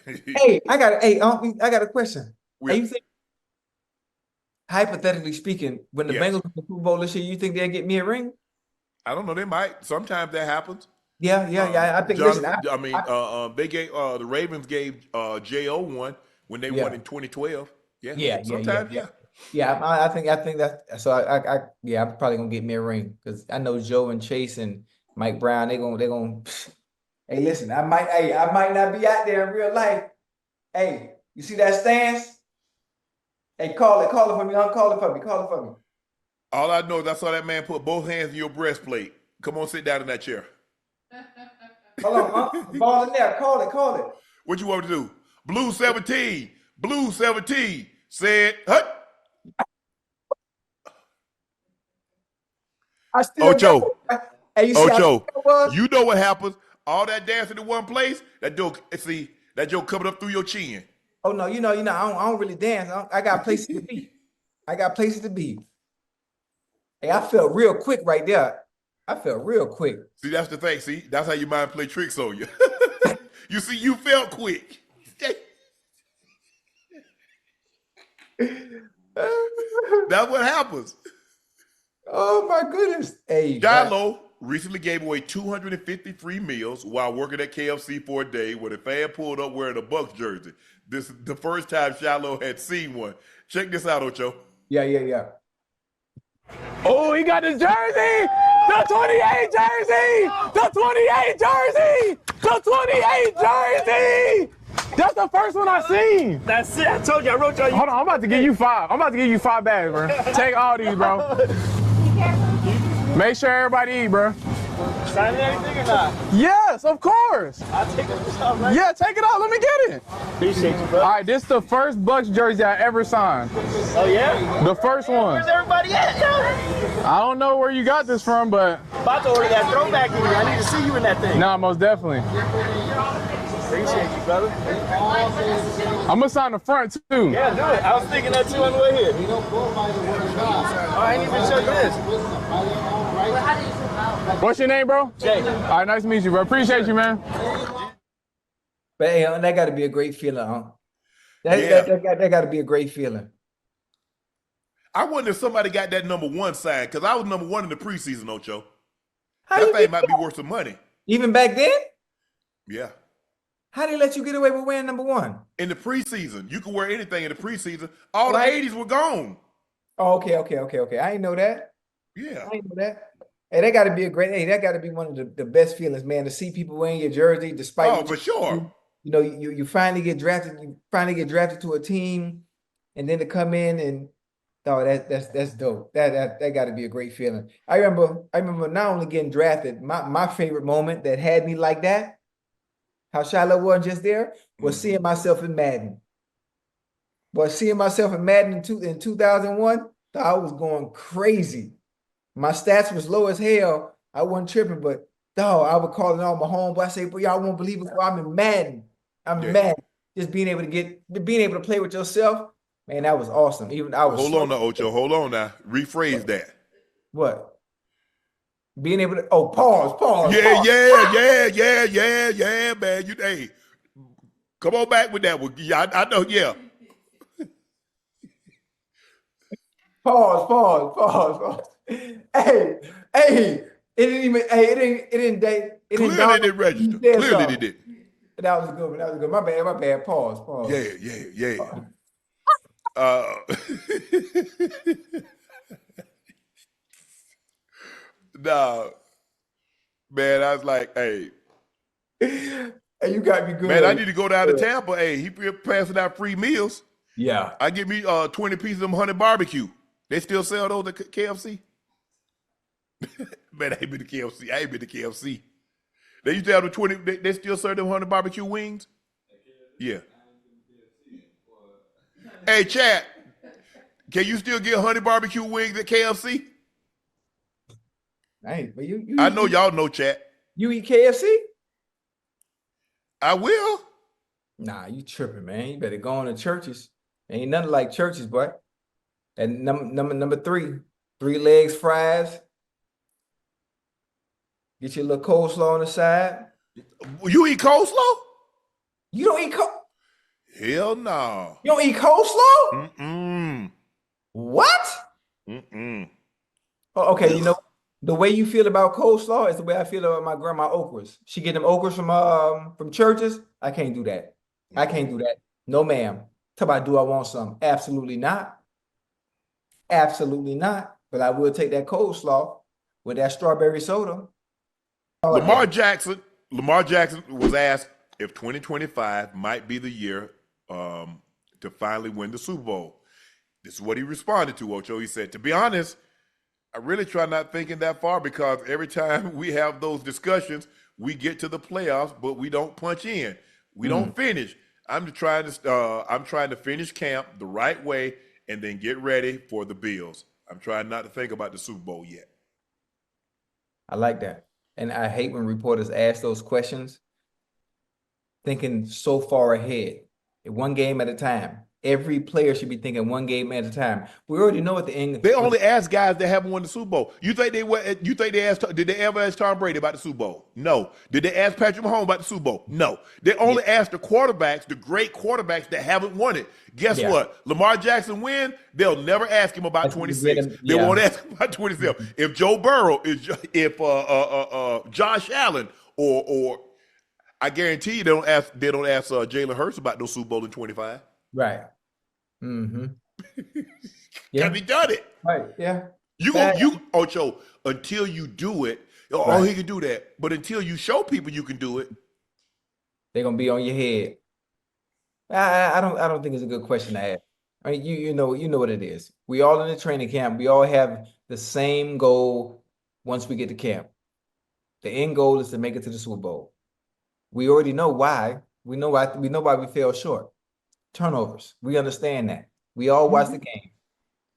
S3: Hey, I got a question.
S1: Yeah.
S3: Hey, you think, hypothetically speaking, when the
S1: Yes.
S3: Bengals win the Super Bowl this year, you think they'll get me a ring?
S1: I don't know. They might. Sometimes that happens.
S3: Yeah. I think. Listen,
S1: they gave the Ravens gave Jo one when they won in 2012. Yeah. Sometimes, yeah.
S3: Yeah, I think that's so. I'm probably gonna get me a ring because I know Joe and Chase and Mike Brown. They're gonna. Hey, listen, I might not be out there in real life. Hey, you see that stance? Hey, call it for me. Call it for me.
S1: All I know is I saw that man put both hands in your breastplate. Come on, sit down in that chair.
S3: Hold on, ball in there. Call it.
S1: What you want to do? Blue 17. Said, hut.
S3: I still
S1: Ocho.
S3: Hey, you see
S1: Ocho,
S3: how it was?
S1: you know what happens? All that dancing in one place, that joke coming up through your chin.
S3: Oh no, you know, I don't really dance. I got places to be. Hey, I felt real quick right there.
S1: See, that's the thing. See, that's how your mind play tricks on you. You see, you felt quick. That's what happens.
S3: Oh my goodness. Hey,
S1: Shilo recently gave away 250 free meals while working at KFC for a day when a fan pulled up wearing a Bucs jersey. This is the first time Shilo had seen one. Check this out, Ocho.
S3: Yeah.
S6: Oh, he got his jersey! The 28 jersey! The 28 jersey! The 28 jersey! That's the first one I seen.
S7: That's it. I told you. I wrote you.
S6: Hold on, I'm about to give you 5. I'm about to give you 5 bags, bro. Take all these, bro. Make sure everybody eat, bro.
S7: Signing anything or not?
S6: Yes, of course.
S7: I'll take it myself, right?
S6: Yeah, take it out. Let me get it.
S7: Appreciate you, bro.
S6: All right, this is the first Bucs jersey I ever signed.
S7: Oh, yeah?
S6: The first one.
S7: Where's everybody at, yo?
S6: I don't know where you got this from, but
S7: About to order that throwback in here. I need to see you in that thing.
S6: nah, most definitely.
S7: Appreciate you, brother.
S6: I'm gonna sign the front too.
S7: Yeah, do it. I was thinking that too on the way here. Oh, I ain't even show you this.
S6: What's your name, bro?
S7: Jay.
S6: All right, nice to meet you, bro. Appreciate you, man.
S3: But hey, that got to be a great feeling, huh? That got to be a great feeling.
S1: I wonder if somebody got that number 1 signed because I was number 1 in the preseason, Ocho.
S3: How
S1: That
S3: you
S1: thing
S3: get
S1: might be worth some money.
S3: even back then?
S1: Yeah.
S3: How they let you get away with wearing number 1?
S1: In the preseason, you could wear anything in the preseason. All the
S3: Right.
S1: 80s were gone.
S3: Oh, okay. I didn't know that.
S1: Yeah.
S3: Hey, that got to be a great. Hey, that got to be one of the best feelings, man. To see people wearing your jersey, despite
S1: Oh,
S3: what
S1: for sure.
S3: you know, you finally get drafted. You finally get drafted to a team, and then to come in and that's dope. That got to be a great feeling. I remember not only getting drafted. My favorite moment that had me like that, how Shilo wasn't just there, was seeing myself in Madden. But seeing myself in Madden in 2001, I was going crazy. My stats was low as hell. I wasn't tripping, but I was calling all my homeboys. I say, "Boy, y'all won't believe it. I'm in Madden. I'm in Madden." Just being able to play with yourself, man, that was awesome. Even I was.
S1: Hold on now, Ocho. Hold on now. Rephrase that.
S3: What? Being able to. Oh, pause.
S1: Yeah, man. Hey, come on back with that one. Yeah, I know. Yeah.
S3: Pause. Hey. It didn't even. Hey, it didn't date.
S1: Clearly it didn't register. Clearly it did.
S3: That was a good one. My bad. Pause.
S1: Yeah. Nah, man, I was like, hey,
S3: Hey, you got me good.
S1: man, I need to go down to Tampa. Hey, he passing out free meals.
S3: Yeah.
S1: I give me 20 pieces of honey barbecue. They still sell those at KFC? Man, I ain't been to KFC. They used to have the 20, they still serve them honey barbecue wings? Yeah. Hey, Chad, can you still get honey barbecue wings at KFC?
S3: Hey, but you
S1: I know y'all know, Chad.
S3: you eat KFC?
S1: I will.
S3: Nah, you tripping, man. You better go on to churches. Ain't nothing like churches, boy. And number 3, 3 legs fries. Get your little coleslaw on the side.
S1: You eat coleslaw?
S3: You don't eat
S1: Hell no.
S3: You don't eat coleslaw?
S1: Mm-mm.
S3: What?
S1: Mm-mm.
S3: Oh, okay, you know, the way you feel about coleslaw is the way I feel about my grandma okras. She get them okras from churches. I can't do that. I can't do that. No, ma'am. Talk about, do I want some? Absolutely not. Absolutely not. But I will take that coleslaw with that strawberry soda.
S1: Lamar Jackson was asked if 2025 might be the year to finally win the Super Bowl. This is what he responded to, Ocho. He said, to be honest, I really try not thinking that far because every time we have those discussions, we get to the playoffs, but we don't punch in. We don't finish. I'm trying to finish camp the right way and then get ready for the Bills. I'm trying not to think about the Super Bowl yet.
S3: I like that. And I hate when reporters ask those questions, thinking so far ahead, one game at a time. Every player should be thinking one game at a time. We already know what the end.
S1: They only ask guys that haven't won the Super Bowl. You think they asked? Did they ever ask Tom Brady about the Super Bowl? No. Did they ask Patrick Mahomes about the Super Bowl? No. They only asked the quarterbacks, the great quarterbacks that haven't won it. Guess what? Lamar Jackson win, they'll never ask him about 26. They won't ask him about 27. If Joe Burrow if Josh Allen or I guarantee you they don't ask Jalen Hurts about no Super Bowl in 25.
S3: Right. Mm-hmm.
S1: Have he done it?
S3: Right. Yeah.
S1: Ocho, until you do it, oh, he can do that. But until you show people you can do it,
S3: they're gonna be on your head. I don't think it's a good question to ask. I mean, you know what it is. We all in the training camp. We all have the same goal once we get to camp. The end goal is to make it to the Super Bowl. We already know why. We know why we fell short. Turnovers. We understand that. We all watch the game.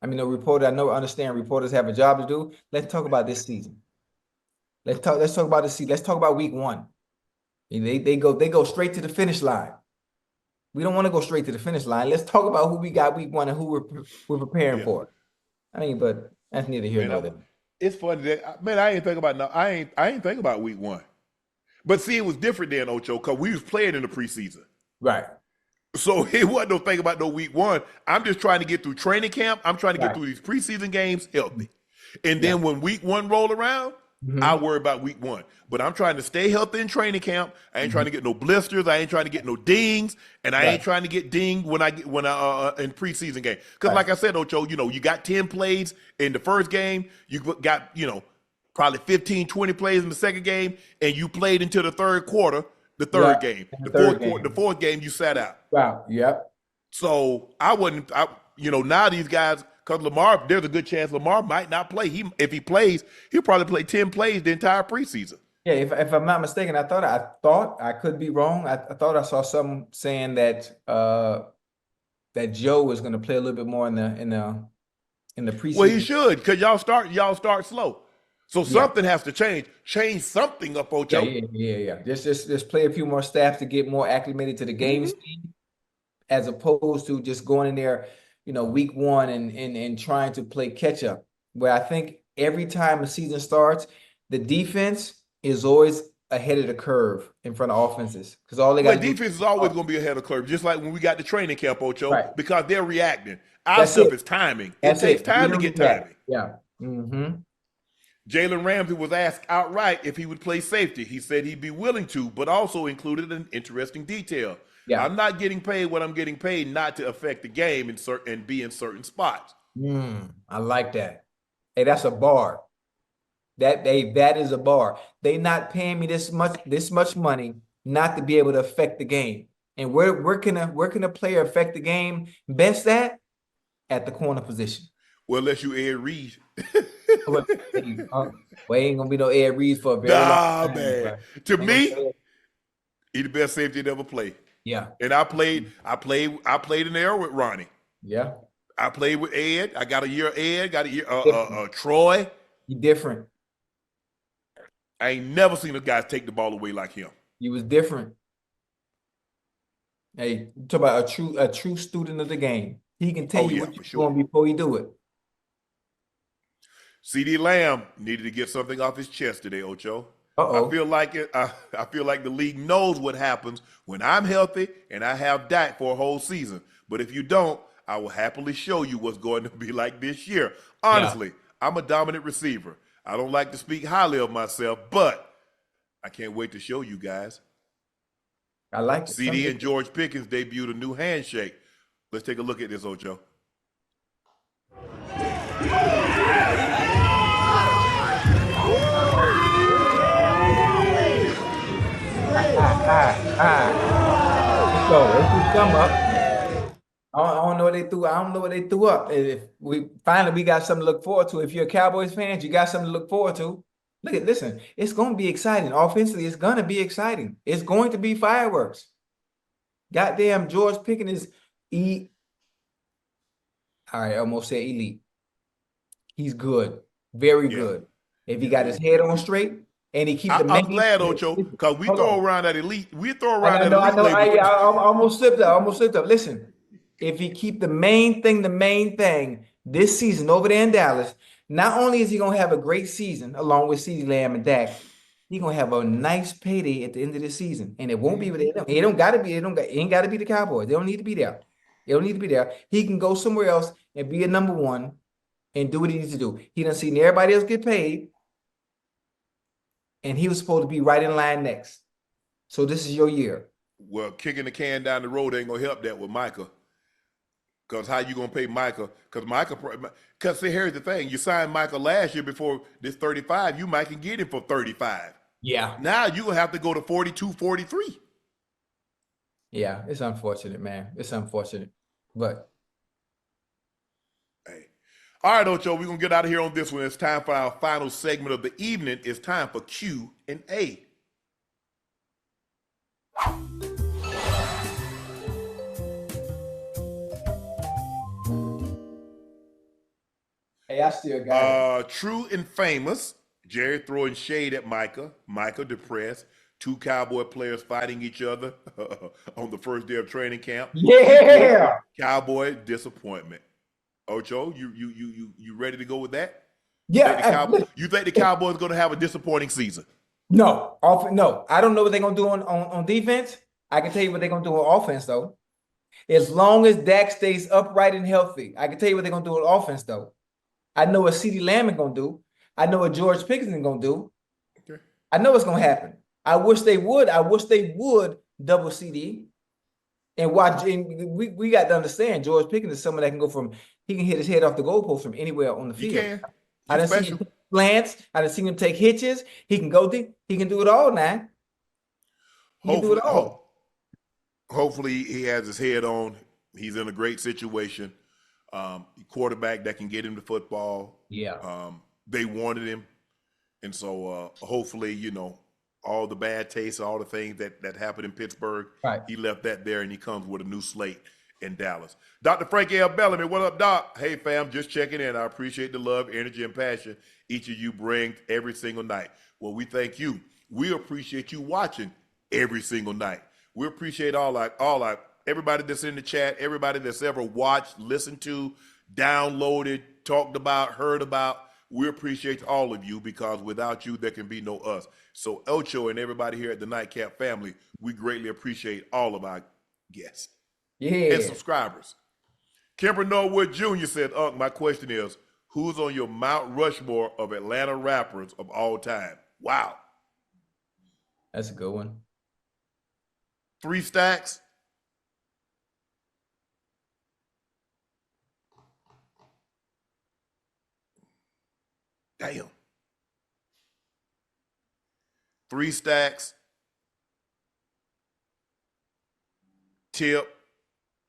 S3: I mean, understand reporters have a job to do. Let's talk about this season. Let's talk about this season. Let's talk about week 1. They go straight to the finish line. We don't want to go straight to the finish line. Let's talk about who we got week 1 and who we're preparing for. I mean, but that's neither here nor there.
S1: It's funny that I ain't think about week 1. But see, it was different then, Ocho, because we was playing in the preseason.
S3: Right.
S1: So it wasn't no thing about no week 1. I'm just trying to get through training camp. I'm trying to get through these preseason games healthy. And then when week 1 roll around, I worry about week 1. But I'm trying to stay healthy in training camp. I ain't trying to get no blisters. I ain't trying to get no dings. And I ain't trying to get dinged when I in preseason game. Because like I said, Ocho, you got 10 plays in the first game. You got, probably 15, 20 plays in the second game. And you played into the third quarter. The third game, the fourth game, you sat out.
S3: Wow. Yep.
S1: So now these guys, because Lamar, there's a good chance Lamar might not play. If he plays, he'll probably play 10 plays the entire preseason.
S3: Yeah, if I'm not mistaken, I thought I could be wrong. I thought I saw something saying that that Joe was going to play a little bit more in the preseason.
S1: Well, he should, because y'all start slow. So something has to change. Change something up, Ocho.
S3: Yeah. Just play a few more snaps to get more acclimated to the game speed, as opposed to just going in there, week 1 and trying to play catch up. Where I think every time a season starts, the defense is always ahead of the curve in front of offenses, because all they got.
S1: Defense is always going to be ahead of the curve, just like when we got the training camp, Ocho, because they're reacting. Our stuff is timing. It takes time to get timing.
S3: Yeah. Mm-hmm.
S1: Jalen Ramsey was asked outright if he would play safety. He said he'd be willing to, but also included an interesting detail. Yeah. I'm not getting paid what I'm getting paid not to affect the game and be in certain spots.
S3: I like that. Hey, that's a bar. That is a bar. They not paying me this much money not to be able to affect the game. And where can a player affect the game best at the corner position?
S1: Well, unless you Ed Reed.
S3: Well, ain't gonna be no Ed Reed for a very long time.
S1: Man. To me, he the best safety to ever play.
S3: Yeah.
S1: And I played in the era with Ronnie.
S3: Yeah.
S1: I played with Ed. I got a year of Ed, got a year Troy.
S3: He different.
S1: I ain't never seen a guy take the ball away like him.
S3: He was different. Hey, you talk about a true student of the game. He can tell
S1: Oh
S3: you
S1: yeah,
S3: what
S1: for
S3: you're
S1: sure.
S3: doing before you do it.
S1: CD Lamb needed to get something off his chest today, Ocho. I
S3: Uh-oh.
S1: feel like it. I feel like the league knows what happens when I'm healthy and I have Dak for a whole season. But if you don't, I will happily show you what's going to be like this year.
S3: Yeah,
S1: Honestly, I'm a dominant receiver. I don't like to speak highly of myself, but I can't wait to show you guys.
S3: I like it.
S1: CD and George Pickens debuted a new handshake. Let's take a look at this, Ocho.
S3: So let's just come up. I don't know what they threw. I don't know what they threw up. If we got something to look forward to. If you're a Cowboys fan, you got something to look forward to. Listen, it's going to be exciting. Offensively, it's going to be exciting. It's going to be fireworks. Goddamn, George Pickens is all right, I almost said elite. He's good, very
S1: Yeah.
S3: good. If he got his head on straight and he keep the main.
S1: I'm glad, Ocho, because we
S3: Hold
S1: throw
S3: on.
S1: around that elite. We throw around
S3: I
S1: that
S3: know, I
S1: elite
S3: know.
S1: label.
S3: I almost slipped up. Almost slipped up. Listen, if he keep the main thing this season over there in Dallas, not only is he gonna have a great season along with CeeDee Lamb and Dak, he gonna have a nice payday at the end of the season, and it won't be with them. It don't gotta be. It ain't gotta be the Cowboys. They don't need to be there. They don't need to be there. He can go somewhere else and be a number one and do what he needs to do. He done seen everybody else get paid, and he was supposed to be right in line next. So this is your year.
S1: Well, kicking the can down the road ain't gonna help that with Micah. Because how you gonna pay Micah? Because see, here's the thing: you signed Micah last year before this 35. You might can get him for 35.
S3: Yeah.
S1: Now you gonna have to go to 42, 43.
S3: Yeah, it's unfortunate, man. It's unfortunate. But
S1: Hey. All right, Ocho, we're gonna get out of here on this one. It's time for our final segment of the evening. It's time for Q&A.
S3: hey, I still got it.
S1: True and famous. Jerry throwing shade at Micah. Micah depressed. Two Cowboy players fighting each other on the first day of training camp.
S3: Yeah.
S1: Cowboy disappointment. Ocho, you ready to go with that?
S3: Yeah.
S1: You think the Cowboys going to have a disappointing season?
S3: No. No. I don't know what they're gonna do on defense. I can tell you what they're gonna do on offense, though. As long as Dak stays upright and healthy, I can tell you what they're gonna do on offense, though. I know what CeeDee Lamb is gonna do. I know what George Pickens is gonna do.
S1: Okay.
S3: I know what's gonna happen. I wish they would. I wish they would double CD and watch. And we got to understand George Pickens is someone that can go from. He can hit his head off the goalpost from anywhere on the field.
S1: He can.
S3: I done seen him take slants. I done seen him take hitches. He can go deep. He can do it all now. He can do it all.
S1: Hopefully he has his head on. He's in a great situation. Quarterback that can get him the football.
S3: Yeah.
S1: They wanted him. And so hopefully, all the bad taste, all the things that happened in Pittsburgh,
S3: Right.
S1: he left that there and he comes with a new slate in Dallas. Dr. Frank L. Bellamy, what up, Doc? Hey, fam, just checking in. I appreciate the love, energy, and passion each of you bring every single night. Well, we thank you. We appreciate you watching every single night. We appreciate all everybody that's in the chat, everybody that's ever watched, listened to, downloaded, talked about, heard about. We appreciate all of you because without you, there can be no us. So Ocho and everybody here at the Nightcap family, we greatly appreciate all of our guests and subscribers. Kimber Norwood Jr. said, Unc, my question is, who's on your Mount Rushmore of Atlanta rappers of all time? Wow.
S3: That's a good one.
S1: 3 Stacks. Damn. 3 Stacks. Tip.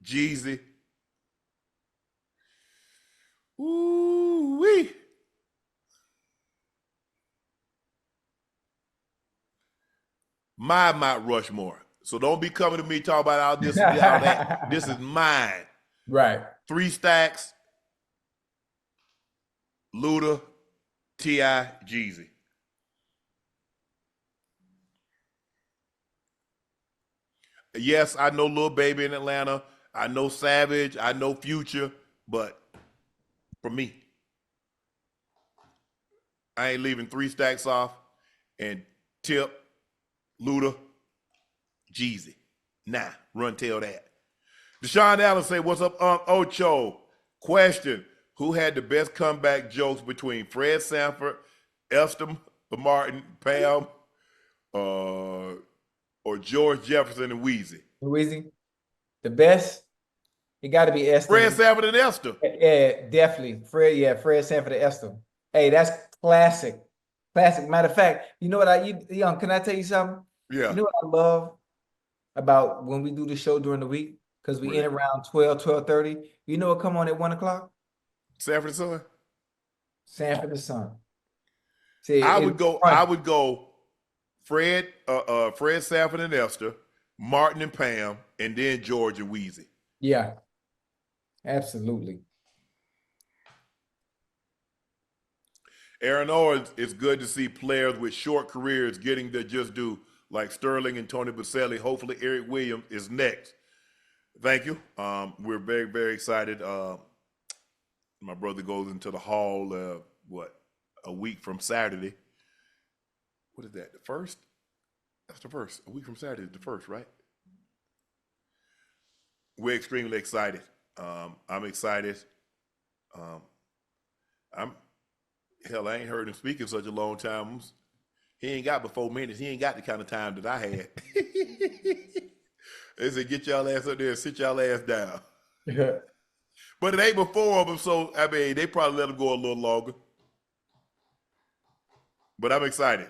S1: Jeezy. Ooh-wee. My Mount Rushmore. So don't be coming to me talking about all this and all that. This is mine.
S3: Right.
S1: 3 Stacks. Luda. T.I. Jeezy. Yes, I know Lil Baby in Atlanta. I know Savage. I know Future. But for me, I ain't leaving 3 Stacks off and Tip, Luda, Jeezy. Nah, run tell that. Deshaun Allen say, what's up, Unc Ocho? Question, who had the best comeback jokes between Fred Sanford, Esther Martin, Pam, or George Jefferson and Wheezy?
S3: Wheezy, the best. It got to be Esther.
S1: Fred Sanford and Esther.
S3: Yeah, definitely. Fred Sanford and Esther. Hey, that's classic. Classic. Matter of fact, you know what Young, can I tell you something?
S1: Yeah.
S3: You know what I love about when we do the show during the week? Because we end around 12:30. You know what come on at 1 o'clock?
S1: Sanford and Son?
S3: Sanford and Son. See,
S1: I would go Fred Sanford and Esther, Martin and Pam, and then George and Wheezy.
S3: Yeah. Absolutely.
S1: Aaron Owens, it's good to see players with short careers getting their just due, like Sterling and Tony Baselli. Hopefully Eric Williams is next. Thank you. We're very, very excited. My brother goes into the hall, a week from Saturday. What is that, the first? That's the first. A week from Saturday is the first, right? We're extremely excited. I'm excited. I ain't heard him speak in such a long time. He ain't got but 4 minutes. He ain't got the kind of time that I had. They said, get y'all ass up there and sit y'all ass down.
S3: Yeah.
S1: But it ain't but 4 of them, so, I mean, they probably let him go a little longer. But I'm excited.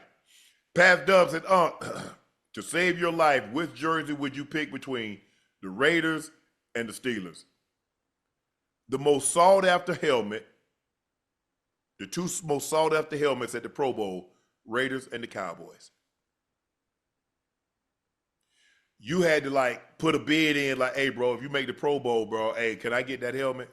S1: Pat Dubs said, to save your life, which jersey would you pick between the Raiders and the Steelers? The most sought-after helmet, the 2 most sought-after helmets at the Pro Bowl, Raiders and the Cowboys. You had to, put a bid in, hey, bro, if you make the Pro Bowl, bro, hey, can I get that helmet?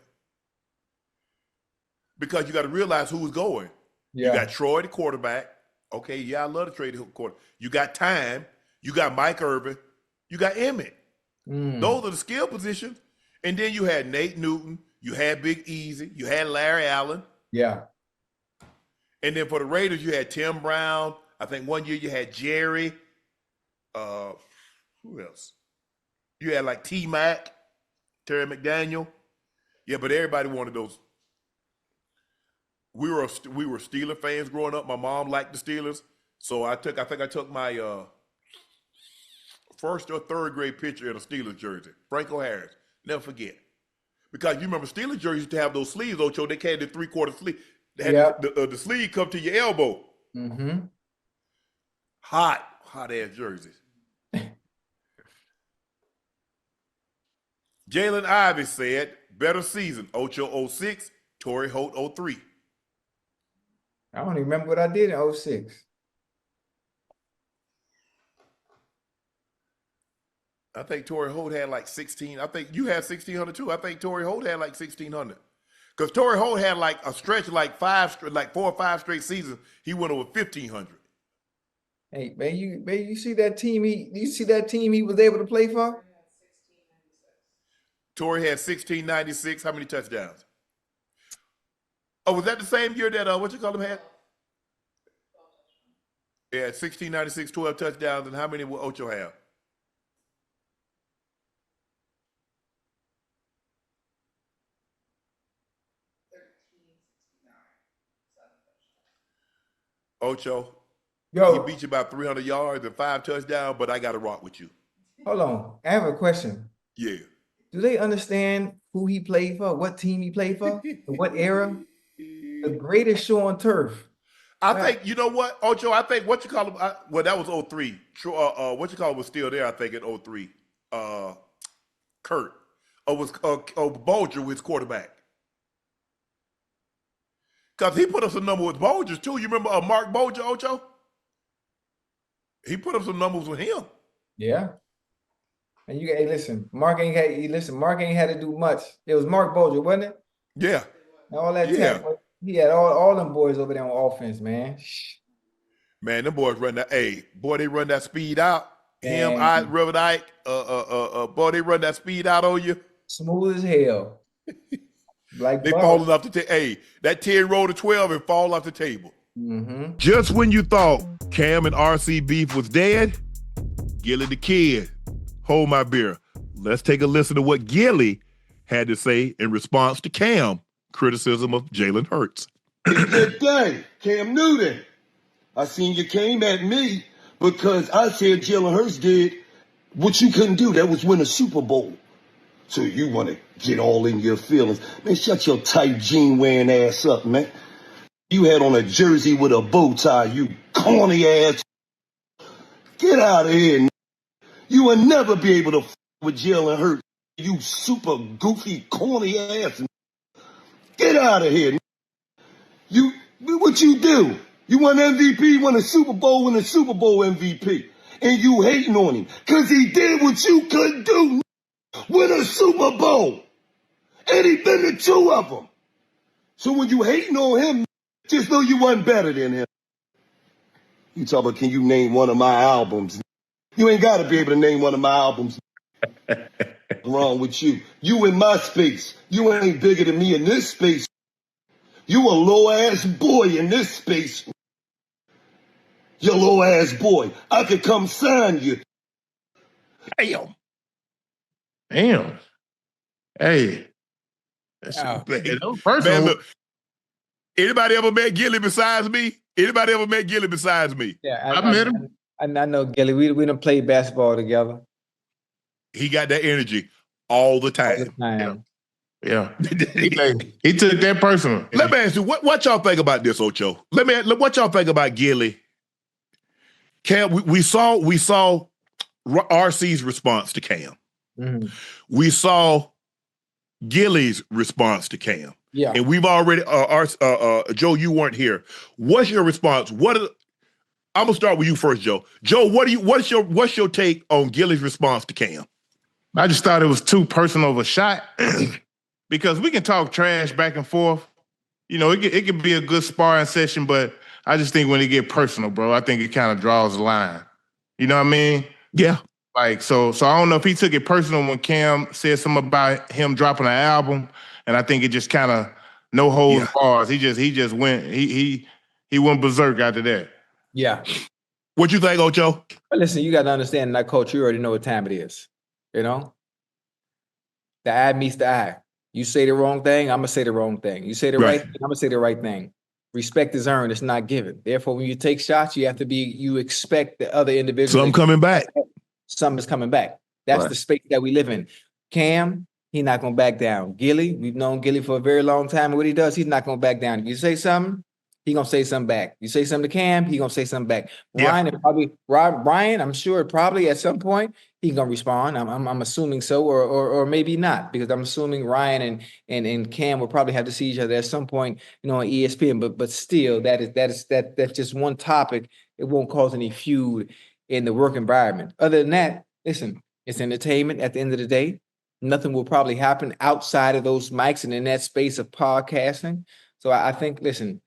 S1: Because you got to realize who's going.
S3: Yeah.
S1: You got Troy, the quarterback. Okay, yeah, I love to trade the quarterback. You got Time. You got Mike Irvin. You got Emmett. Those are the skill positions. And then you had Nate Newton. You had Big Easy. You had Larry Allen.
S3: Yeah.
S1: And then for the Raiders, you had Tim Brown. I think one year you had Jerry. Who else? You had T-Mac, Terry McDaniel. Yeah, but everybody wanted those. We were Steeler fans growing up. My mom liked the Steelers. So I think I took my first or third grade picture in a Steelers jersey. Franco Harris. Never forget. Because you remember Steelers jerseys used to have those sleeves, Ocho. They had the 3/4 sleeve. They had the sleeve come to your elbow.
S3: Mm-hmm.
S1: Hot ass jerseys. Jalen Ivey said, better season, Ocho 06, Torrey Holt 03.
S3: I don't even remember what I did in 06.
S1: I think Torrey Holt had 16. I think you had 1,600 too. I think Torrey Holt had 1,600. Because Torrey Holt had a stretch 4 or 5 straight seasons. He went over 1,500.
S3: Hey, man, you see that team he was able to play for?
S1: Torrey had 1,696. How many touchdowns? Oh, was that the same year that what you call him had? Yeah, 1,696, 12 touchdowns. And how many will Ocho have? Ocho, he beat you about 300 yards and 5 touchdowns, but I got to rock with you.
S3: Hold on. I have a question.
S1: Yeah.
S3: Do they understand who he played for, what team he played for, what era? The greatest show on turf.
S1: I think, you know what, Ocho, I think what you call him, well, that was 03. What you call him was still there, I think, in 03. Kurt. Was Bolger with his quarterback. Because he put up some numbers with Bolgers, too. You remember Mark Bolger, Ocho? He put up some numbers with him.
S3: Yeah. And Mark ain't had to do much. It was Mark Bolger, wasn't it?
S1: Yeah.
S3: And all that
S1: Yeah.
S3: he had all them boys over there on offense, man.
S1: Man, them boys run that. Hey, boy, they run that speed out. Him,
S3: And
S1: Reverend Ike, boy, they run that speed out on you.
S3: smooth as hell. Like
S1: They
S3: butter.
S1: falling off the table. Hey, that 10 roll to 12 and fall off the table.
S3: Mm-hmm.
S1: Just when you thought Cam and RC beef was dead, Gillie Da Kid, hold my beer. Let's take a listen to what Gilly had to say in response to Cam criticism of Jalen Hurts.
S8: Good day, Cam Newton. I seen you came at me because I said Jalen Hurts did what you couldn't do. That was win a Super Bowl. So you want to get all in your feelings. Man, shut your tight jean wearing ass up, man. You had on a jersey with a bow tie, you corny ass. Get out of here. You will never be able to with Jalen Hurts. You super goofy, corny ass. Get out of here. You, what you do? You won MVP, won a Super Bowl, win a Super Bowl MVP. And you hating on him. Because he did what you couldn't do. Win a Super Bowl. And he been to 2 of them. So when you hating on him, just know you wasn't better than him. You talk about, can you name one of my albums? You ain't got to be able to name one of my albums. What's wrong with you? You in my space. You ain't bigger than me in this space. You a low-ass boy in this space. You low-ass boy. I could come sign you.
S1: Damn.
S5: Damn. Hey. That's
S3: Wow.
S5: personal.
S1: Man, look, anybody ever met Gilly besides me? Anybody ever met Gilly besides me?
S3: Yeah,
S5: I met him.
S3: I know Gilly. We done played basketball together
S1: He got that energy all the
S3: all
S1: time.
S3: the time.
S5: Yeah. He took that personal.
S1: Let me ask you, what y'all think about this, Ocho? What y'all think about Gilly? Cam, we saw RC's response to Cam.
S3: Mm-hmm.
S1: We saw Gilly's response to Cam.
S3: Yeah.
S1: And we've already, Joe, you weren't here. What's your response? I'm gonna start with you first, Joe. Joe, what's your take on Gilly's response to Cam?
S5: I just thought it was too personal of a shot because we can talk trash back and forth. You know, it could be a good sparring session, but I just think when it get personal, bro, I think it kind of draws the line. You know what I mean?
S1: Yeah.
S5: Like, so I don't know if he took it personal when Cam said something about him dropping an album, and I think it just kind of no holds bars. He just went he went berserk after that.
S3: Yeah.
S1: What you think, Ocho?
S3: But listen, you got to understand in that culture, you already know what time it is. You know? The eye meets the eye. You say the wrong thing, I'm going to say the wrong thing. You say the right thing, I'm going to say the right thing. Respect is earned, it's not given. Therefore, when you take shots, you expect the other individual.
S1: Something coming back.
S3: Something is coming back. That's the space that we live in. Cam, he's not going to back down. Gilly, we've known Gilly for a very long time. And what he does, he's not going to back down. If you say something, he's going to say something back. You say something to Cam, he's going to say something back. Ryan, I'm sure probably at some point, he's going to respond. I'm assuming so, or maybe not, because I'm assuming Ryan and Cam will probably have to see each other at some point, you know, on ESPN. But still, that's just one topic. It won't cause any feud in the work environment. Other than that, listen, it's entertainment at the end of the day. Nothing will probably happen outside of those mics and in that space of podcasting. So I think, listen,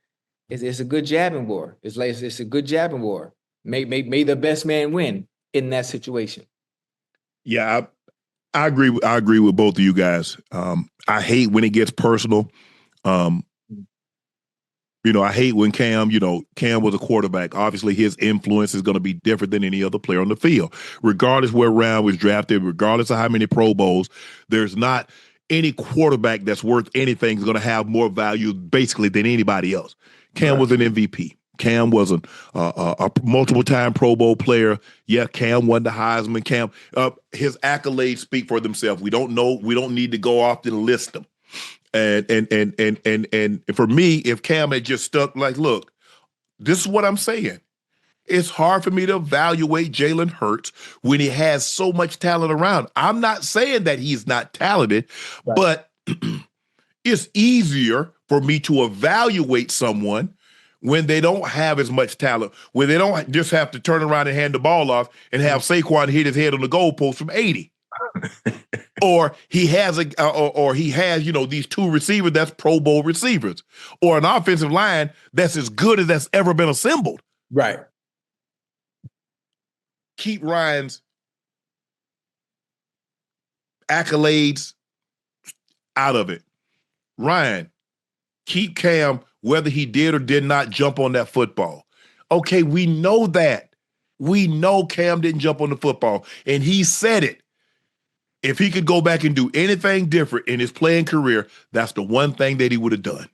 S3: it's a good jabbing war. It's a good jabbing war. May the best man win in that situation.
S1: Yeah, I agree. I agree with both of you guys. I hate when it gets personal. You know, I hate when Cam was a quarterback. Obviously, his influence is going to be different than any other player on the field. Regardless where round was drafted, regardless of how many Pro Bowls, there's not any quarterback that's worth anything is going to have more value basically than anybody else. Cam was an MVP. Cam was a multiple-time Pro Bowl player. Yeah, Cam won the Heisman. Cam, his accolades speak for themselves. We don't need to go off and list them. And for me, if Cam had just stuck like, look, this is what I'm saying. It's hard for me to evaluate Jalen Hurts when he has so much talent around. I'm not saying that he's not talented, but it's easier for me to evaluate someone when they don't have as much talent, when they don't just have to turn around and hand the ball off and have Saquon hit his head on the goalpost from 80. Or he has these two receivers that's Pro Bowl receivers, or an offensive line that's as good as that's ever been assembled.
S3: Right.
S1: keep Ryan's accolades out of it. Ryan, keep Cam whether he did or did not jump on that football. Okay, we know that. We know Cam didn't jump on the football, and he said it. If he could go back and do anything different in his playing career, that's the one thing that he would have done.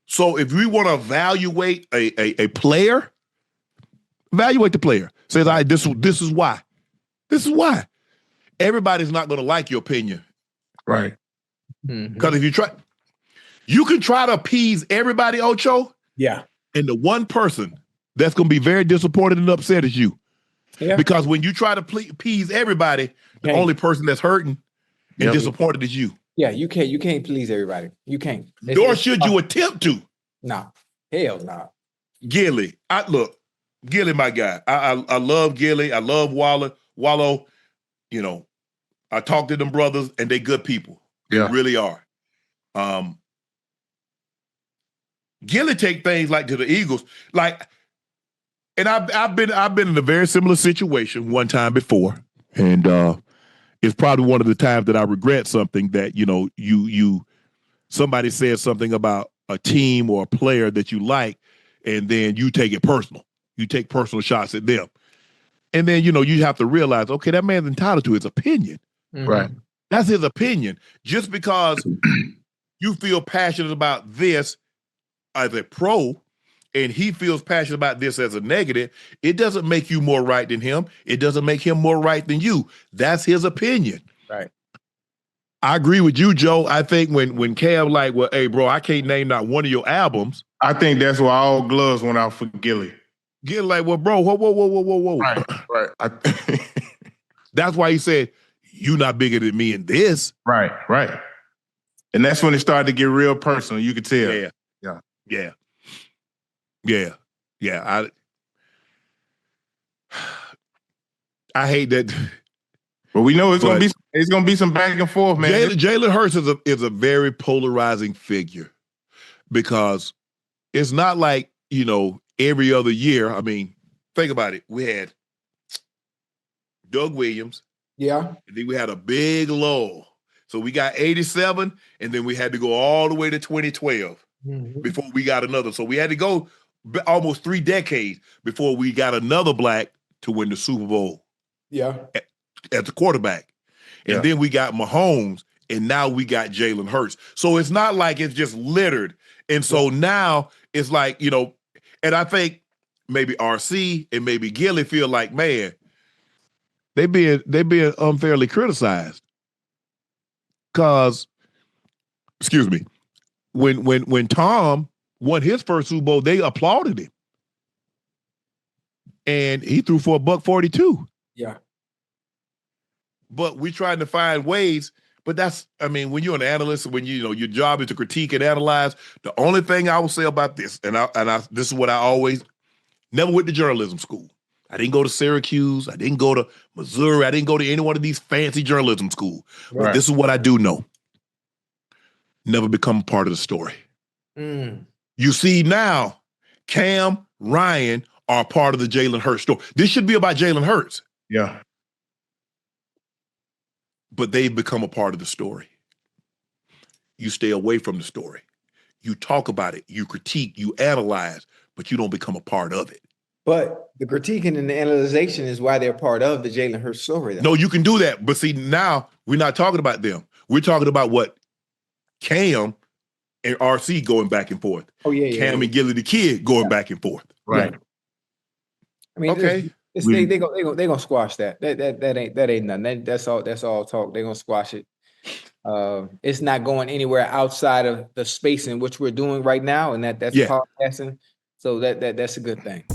S1: So if we want to evaluate a player, evaluate the player. Says, all right, this is why. This is why. Everybody's not going to like your opinion.
S5: Right.
S1: Because if you can try to appease everybody, Ocho.
S3: Yeah.
S1: And the one person that's going to be very disappointed and upset is you.
S3: Yeah.
S1: Because when you try to appease everybody, the only person that's hurting and disappointed is you.
S3: Yeah, you can't please everybody. You can't.
S1: Nor should you attempt to.
S3: No. Hell no.
S1: Gilly. Gilly, my guy. I love Gilly. I love Wallow. You know, I talk to them brothers and they good people.
S5: Yeah.
S1: They really are. Gilly take things like to the Eagles. Like, and I've been in a very similar situation one time before. And it's probably one of the times that I regret something that, you know, somebody says something about a team or a player that you like, and then you take it personal. You take personal shots at them. And then, you know, you have to realize, okay, that man's entitled to his opinion.
S5: Right.
S1: That's his opinion. Just because you feel passionate about this as a pro and he feels passionate about this as a negative, it doesn't make you more right than him. It doesn't make him more right than you. That's his opinion.
S3: Right.
S1: I agree with you, Joe. I think when Cam like, well, hey, bro, I can't name not one of your albums.
S5: I think that's why all gloves went out for Gilly.
S1: Get like, well, bro, whoa.
S5: Right.
S1: That's why he said, you not bigger than me in this.
S5: Right. And that's when it started to get real personal. You could tell.
S1: Yeah. I hate that.
S5: But we know it's gonna be some back and forth, man.
S1: Jalen Hurts is a very polarizing figure because it's not like, you know, every other year. I mean, think about it. We had Doug Williams.
S3: Yeah.
S1: And then we had a big lull. So we got 87, and then we had to go all the way to 2012 before we got another. So we had to go almost 3 decades before we got another black to win the Super Bowl.
S3: Yeah.
S1: As a quarterback. And then we got Mahomes, and now we got Jalen Hurts. So it's not like it's just littered. And so now it's like, you know, and I think maybe RC and maybe Gilly feel like, man, they being unfairly criticized. Cause, excuse me, when Tom won his first Super Bowl, they applauded him. And he threw for $142.
S3: Yeah.
S1: But we're trying to find ways. But that's, I mean, when you're an analyst, when you know your job is to critique and analyze, the only thing I will say about this, and this is what I always never went to journalism school. I didn't go to Syracuse. I didn't go to Missouri. I didn't go to any one of these fancy journalism schools.
S3: Right.
S1: But this is what I do know. Never become part of the story. You see now, Cam, Ryan are part of the Jalen Hurts story. This should be about Jalen Hurts.
S5: Yeah.
S1: But they've become a part of the story. You stay away from the story. You talk about it. You critique. You analyze. But you don't become a part of it.
S3: But the critiquing and the analyzation is why they're part of the Jalen Hurts story. Though.
S1: No, you can do that. But see, now we're not talking about them. We're talking about what Cam and RC going back and forth.
S3: Oh, yeah.
S1: Cam and Gillie Da Kid going back and forth.
S5: Right.
S3: Yeah. I mean,
S1: okay.
S3: They gonna squash that. That ain't nothing. That's all talk. They're gonna squash it. It's not going anywhere outside of the space in which we're doing right now, and that's podcasting. So that's a good thing.